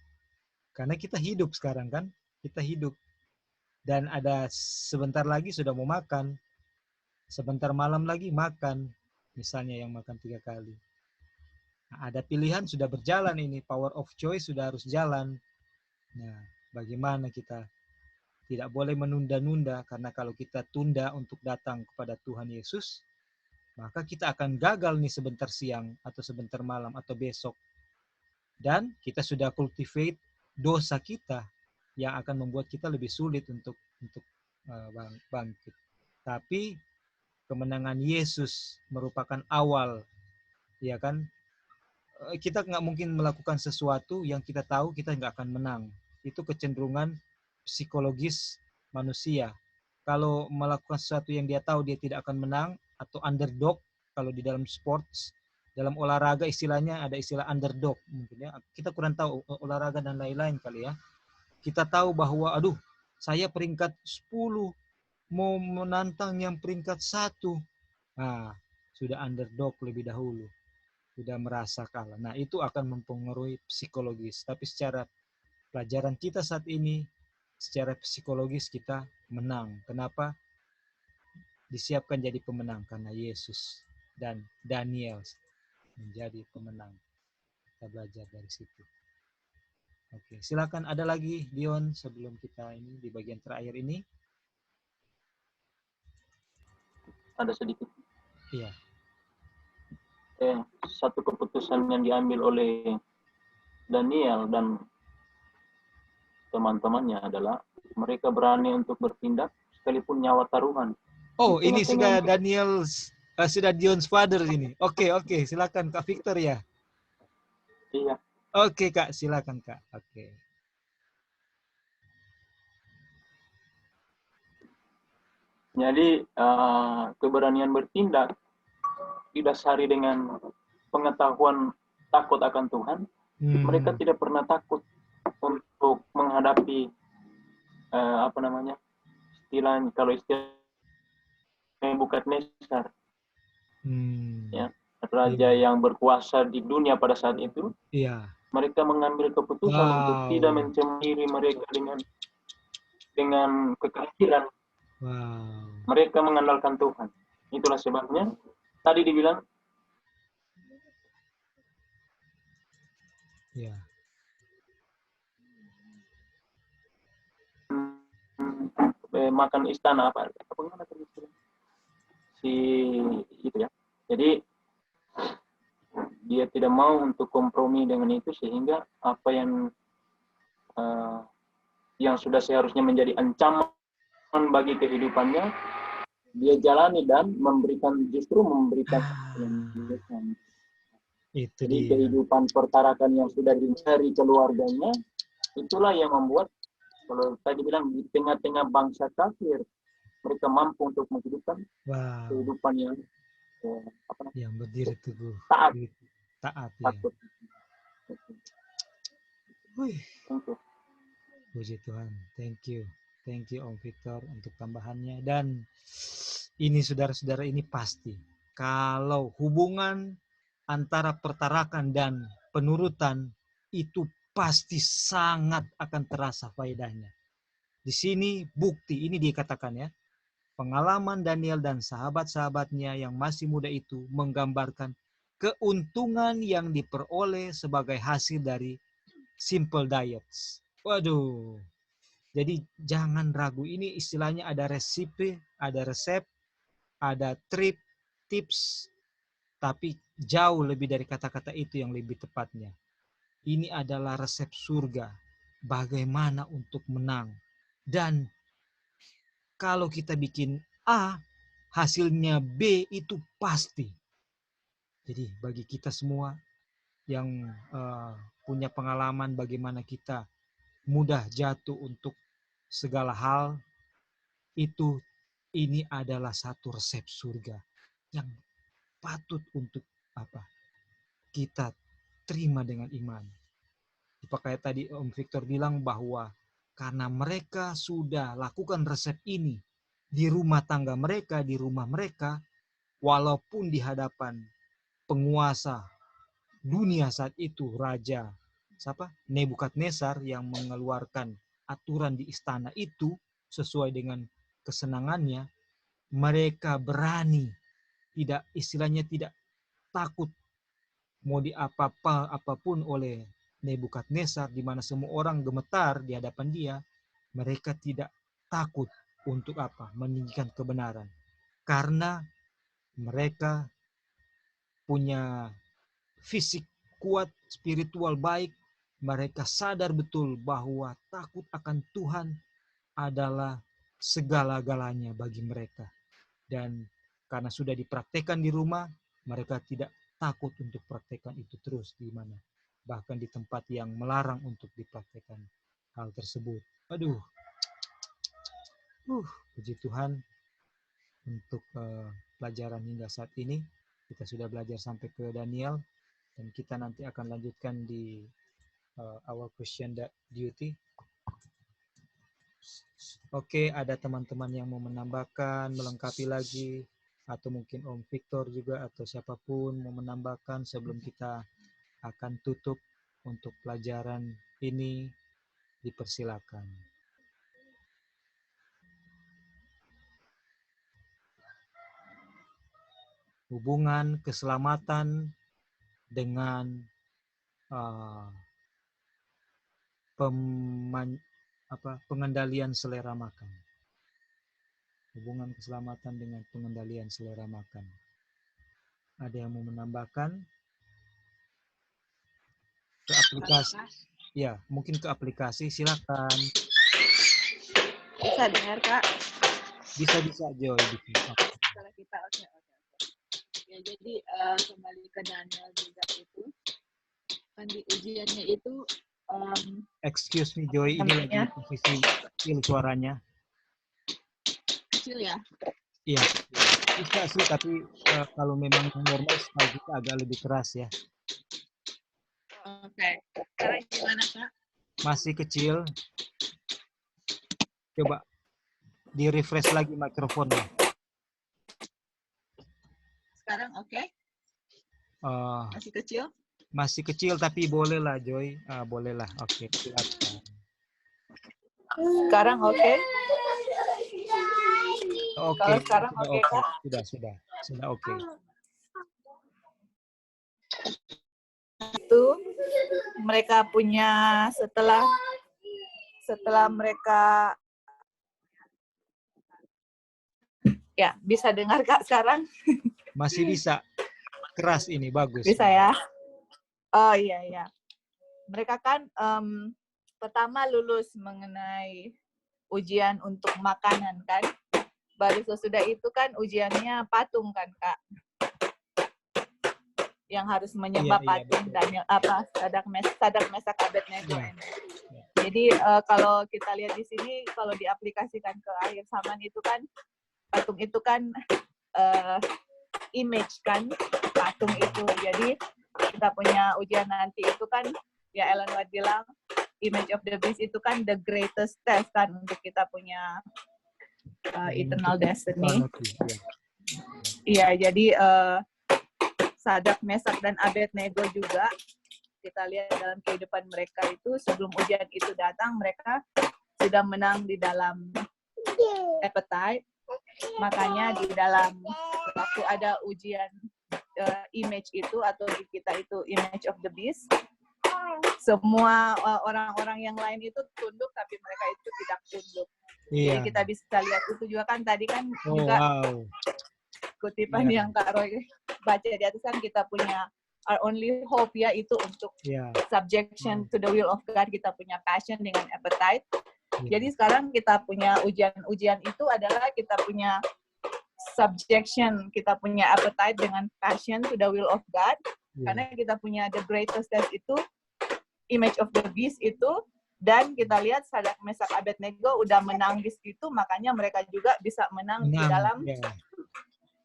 Karena kita hidup sekarang kan, kita hidup. Dan ada sebentar lagi sudah mau makan. Sebentar malam lagi makan, misalnya yang makan 3 kali. Nah, ada pilihan sudah berjalan ini, power of choice sudah harus jalan. Nah, bagaimana kita tidak boleh menunda-nunda, karena kalau kita tunda untuk datang kepada Tuhan Yesus, maka kita akan gagal nih sebentar siang, atau sebentar malam, atau besok. Dan kita sudah cultivate dosa kita, yang akan membuat kita lebih sulit untuk bangkit. Tapi kemenangan Yesus merupakan awal, ya kan? Kita nggak mungkin melakukan sesuatu yang kita tahu kita nggak akan menang. Itu kecenderungan psikologis manusia. Kalau melakukan sesuatu yang dia tahu dia tidak akan menang, atau underdog, kalau di dalam sports, dalam olahraga istilahnya ada istilah underdog mungkin ya. Kita kurang tahu olahraga dan lain-lain kali ya. Kita tahu bahwa aduh, saya peringkat 10 mau menantang yang peringkat 1. Nah, sudah underdog lebih dahulu. Sudah merasa kalah. Nah, itu akan mempengaruhi psikologis. Tapi secara pelajaran kita saat ini, secara psikologis kita menang. Kenapa? Disiapkan jadi pemenang karena Yesus dan Daniel menjadi pemenang. Kita belajar dari situ. Oke, silakan ada lagi Dion sebelum kita ini di bagian terakhir ini. Ada sedikit. Iya. Satu keputusan yang diambil oleh Daniel dan teman-temannya adalah mereka berani untuk bertindak sekalipun nyawa taruhan. Oh, ini sudah Daniel, sudah Dion's father ini. Oke, silakan Kak Victor ya. Iya. Oke Kak, silakan Kak. Oke. Jadi keberanian bertindak didasari dengan pengetahuan takut akan Tuhan. Mereka tidak pernah takut untuk menghadapi istilahnya, kalau istilah Nebukadnezar, ya, raja yang berkuasa di dunia pada saat itu. Iya. Mereka mengambil keputusan untuk tidak mencemiri mereka dengan kekafiran. Mereka mengandalkan Tuhan. Itulah sebabnya tadi dibilang ya. Makan istana apa si itu ya. Jadi dia tidak mau untuk kompromi dengan itu, sehingga apa yang sudah seharusnya menjadi ancaman bagi kehidupannya dia jalani dan memberikan itu. Jadi dia. kehidupan pertarakan yang sudah dicari keluarganya, itulah yang membuat, kalau tadi bilang, di tengah-tengah bangsa kafir mereka mampu untuk menghidupkan kehidupan yang berdiri teguh, taat ya. Puji Tuhan, thank you Om Victor untuk tambahannya. Dan ini saudara-saudara, ini pasti kalau hubungan antara pertarakan dan penurutan itu pasti sangat akan terasa faedahnya. Di sini bukti, ini dikatakan ya, pengalaman Daniel dan sahabat-sahabatnya yang masih muda itu menggambarkan keuntungan yang diperoleh sebagai hasil dari simple diets. Waduh, jadi jangan ragu, ini istilahnya ada resep, ada tips, tapi jauh lebih dari kata-kata itu yang lebih tepatnya. Ini adalah resep surga, bagaimana untuk menang. Dan kalau kita bikin A, hasilnya B itu pasti. Jadi bagi kita semua yang punya pengalaman bagaimana kita mudah jatuh untuk segala hal, itu ini adalah satu resep surga yang patut untuk kita terima dengan iman. Kayak tadi Om Victor bilang bahwa karena mereka sudah lakukan resep ini di rumah tangga mereka, di rumah mereka, walaupun di hadapan penguasa dunia saat itu, Raja Nebukadnezar yang mengeluarkan aturan di istana itu sesuai dengan kesenangannya, mereka berani, istilahnya tidak takut mau apapun oleh Nebukadnezar, di mana semua orang gemetar di hadapan dia. Mereka tidak takut untuk meninggikan kebenaran, karena mereka punya fisik kuat, spiritual baik. Mereka sadar betul bahwa takut akan Tuhan adalah segala-galanya bagi mereka. Dan karena sudah dipraktekkan di rumah, mereka tidak takut untuk praktekkan itu terus di mana. Bahkan di tempat yang melarang untuk dipraktekkan hal tersebut. Aduh. Puji Tuhan untuk pelajaran hingga saat ini. Kita sudah belajar sampai ke Daniel. Dan kita nanti akan lanjutkan di our question duty. Oke, ada teman-teman yang mau menambahkan, melengkapi lagi, atau mungkin Om Victor juga, atau siapapun mau menambahkan sebelum kita akan tutup untuk pelajaran ini, dipersilakan. Hubungan keselamatan dengan pengendalian selera makan. Hubungan keselamatan dengan pengendalian selera makan. Ada yang mau menambahkan? Ke aplikasi. Ya, mungkin ke aplikasi, silakan. Bisa dengar, Kak? Bisa Joy. Kalau kita oke. Ya, jadi kembali ke Daniel juga itu. Kan di ujiannya itu excuse me Joy, ini lagi posisi kecil suaranya. Kecil ya? Iya, bisa sih, tapi kalau memang normal sekali kita agak lebih keras ya. Oke. Sekarang gimana, Kak? Masih kecil. Coba di-refresh lagi mikrofonnya. Sekarang oke? Masih kecil? Masih kecil, tapi boleh lah Joy. Boleh lah, oke. Silakan. Sekarang oke? Oke. Kalau sekarang oke, Kak? Sudah oke. Itu mereka punya setelah mereka ya bisa dengar Kak sekarang? Masih bisa. Keras ini, bagus. Bisa ya? Oh iya. Mereka kan pertama lulus mengenai ujian untuk makanan kan. Baru sesudah itu kan ujiannya patung kan Kak. Yang harus menyembah patung dan Sadak Mesak Abednego. Jadi kalau kita lihat di sini, kalau diaplikasikan ke akhir zaman itu kan patung itu kan image kan patung itu. Jadi kita punya ujian nanti itu kan ya Ellen White bilang image of the beast itu kan the greatest test kan untuk kita punya eternal destiny. Iya, jadi Sadak, Mesak dan Abednego juga kita lihat dalam kehidupan mereka itu sebelum ujian itu datang mereka sudah menang di dalam appetite. Makanya di dalam waktu ada ujian image itu atau di kita itu image of the beast, semua orang-orang yang lain itu tunduk tapi mereka itu tidak tunduk. Iya. Jadi kita bisa lihat itu juga kan tadi kan juga kutipan yang Kak Roy baca di atas kan kita punya our only hope ya itu untuk subjection to the will of God, kita punya passion dengan appetite. Jadi sekarang kita punya ujian-ujian itu adalah kita punya subjection, kita punya appetite dengan passion to the will of God. Karena kita punya the greatest test itu, image of the beast itu, dan kita lihat Sadrak, Mesak, Abednego udah menang di situ, makanya mereka juga bisa menang di dalam.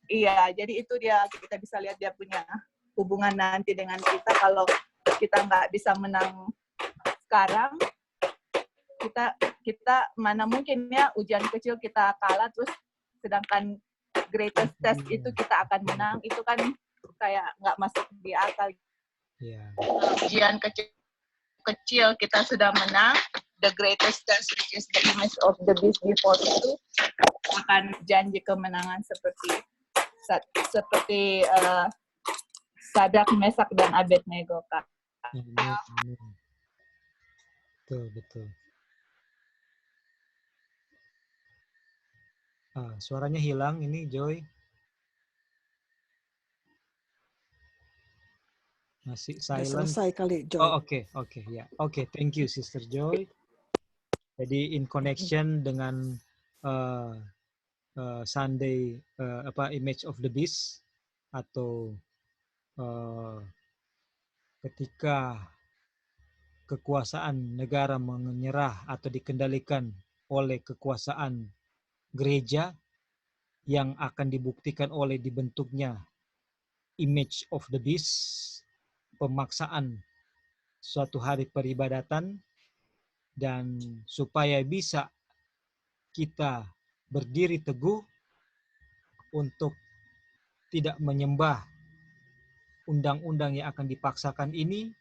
Iya, jadi itu dia, kita bisa lihat dia punya hubungan nanti dengan kita. Kalau kita nggak bisa menang sekarang, kita mana mungkin ya ujian kecil kita kalah, terus sedangkan greatest test itu kita akan menang, itu kan kayak nggak masuk di akal. Ujian kecil kita sudah menang, the greatest test which is the image of the beast before itu akan janji kemenangan seperti Sadrak, Mesak, dan Abednego, Kak. Betul. Suaranya hilang ini, Joy. Masih silent. Selesai kali, Joy. Oh, oke, ya. Oke, thank you, Sister Joy. Jadi in connection dengan Sunday image of the beast, atau ketika kekuasaan negara menyerah atau dikendalikan oleh kekuasaan gereja yang akan dibuktikan oleh dibentuknya image of the beast, pemaksaan suatu hari peribadatan, dan supaya bisa kita berdiri teguh untuk tidak menyembah undang-undang yang akan dipaksakan ini,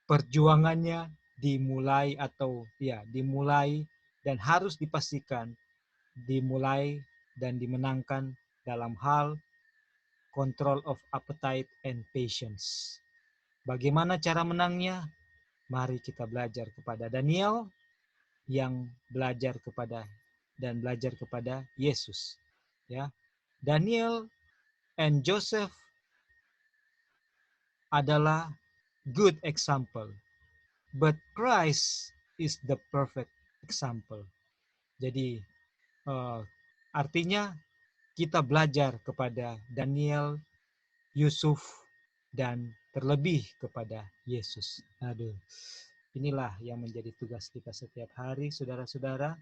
perjuangannya dimulai dan harus dipastikan dimulai dan dimenangkan dalam hal control of appetite and patience. Bagaimana cara menangnya? Mari kita belajar kepada Daniel yang belajar kepada Yesus. Ya, Daniel and Joseph adalah good example, but Christ is the perfect example. Jadi artinya kita belajar kepada Daniel, Yusuf, dan terlebih kepada Yesus. Inilah yang menjadi tugas kita setiap hari, saudara-saudara.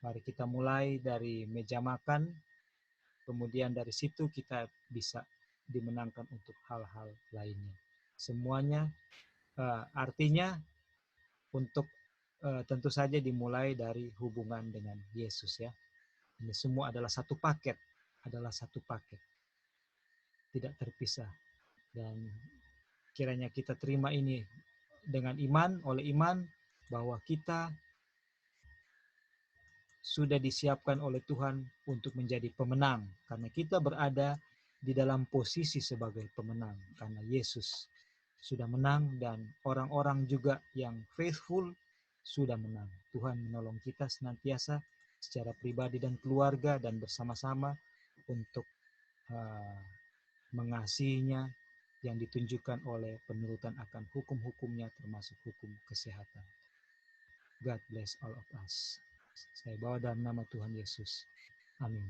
Mari kita mulai dari meja makan, kemudian dari situ kita bisa dimenangkan untuk hal-hal lainnya. Semuanya artinya untuk tentu saja dimulai dari hubungan dengan Yesus, ya. Ini semua adalah satu paket, tidak terpisah. Dan kiranya kita terima ini dengan iman, oleh iman, bahwa kita sudah disiapkan oleh Tuhan untuk menjadi pemenang, karena kita berada di dalam posisi sebagai pemenang, karena Yesus sudah menang dan orang-orang juga yang faithful sudah menang. Tuhan menolong kita senantiasa secara pribadi dan keluarga dan bersama-sama untuk mengasihinya yang ditunjukkan oleh penurutan akan hukum-hukumnya, termasuk hukum kesehatan. God bless all of us. Saya bawa dalam nama Tuhan Yesus. Amin.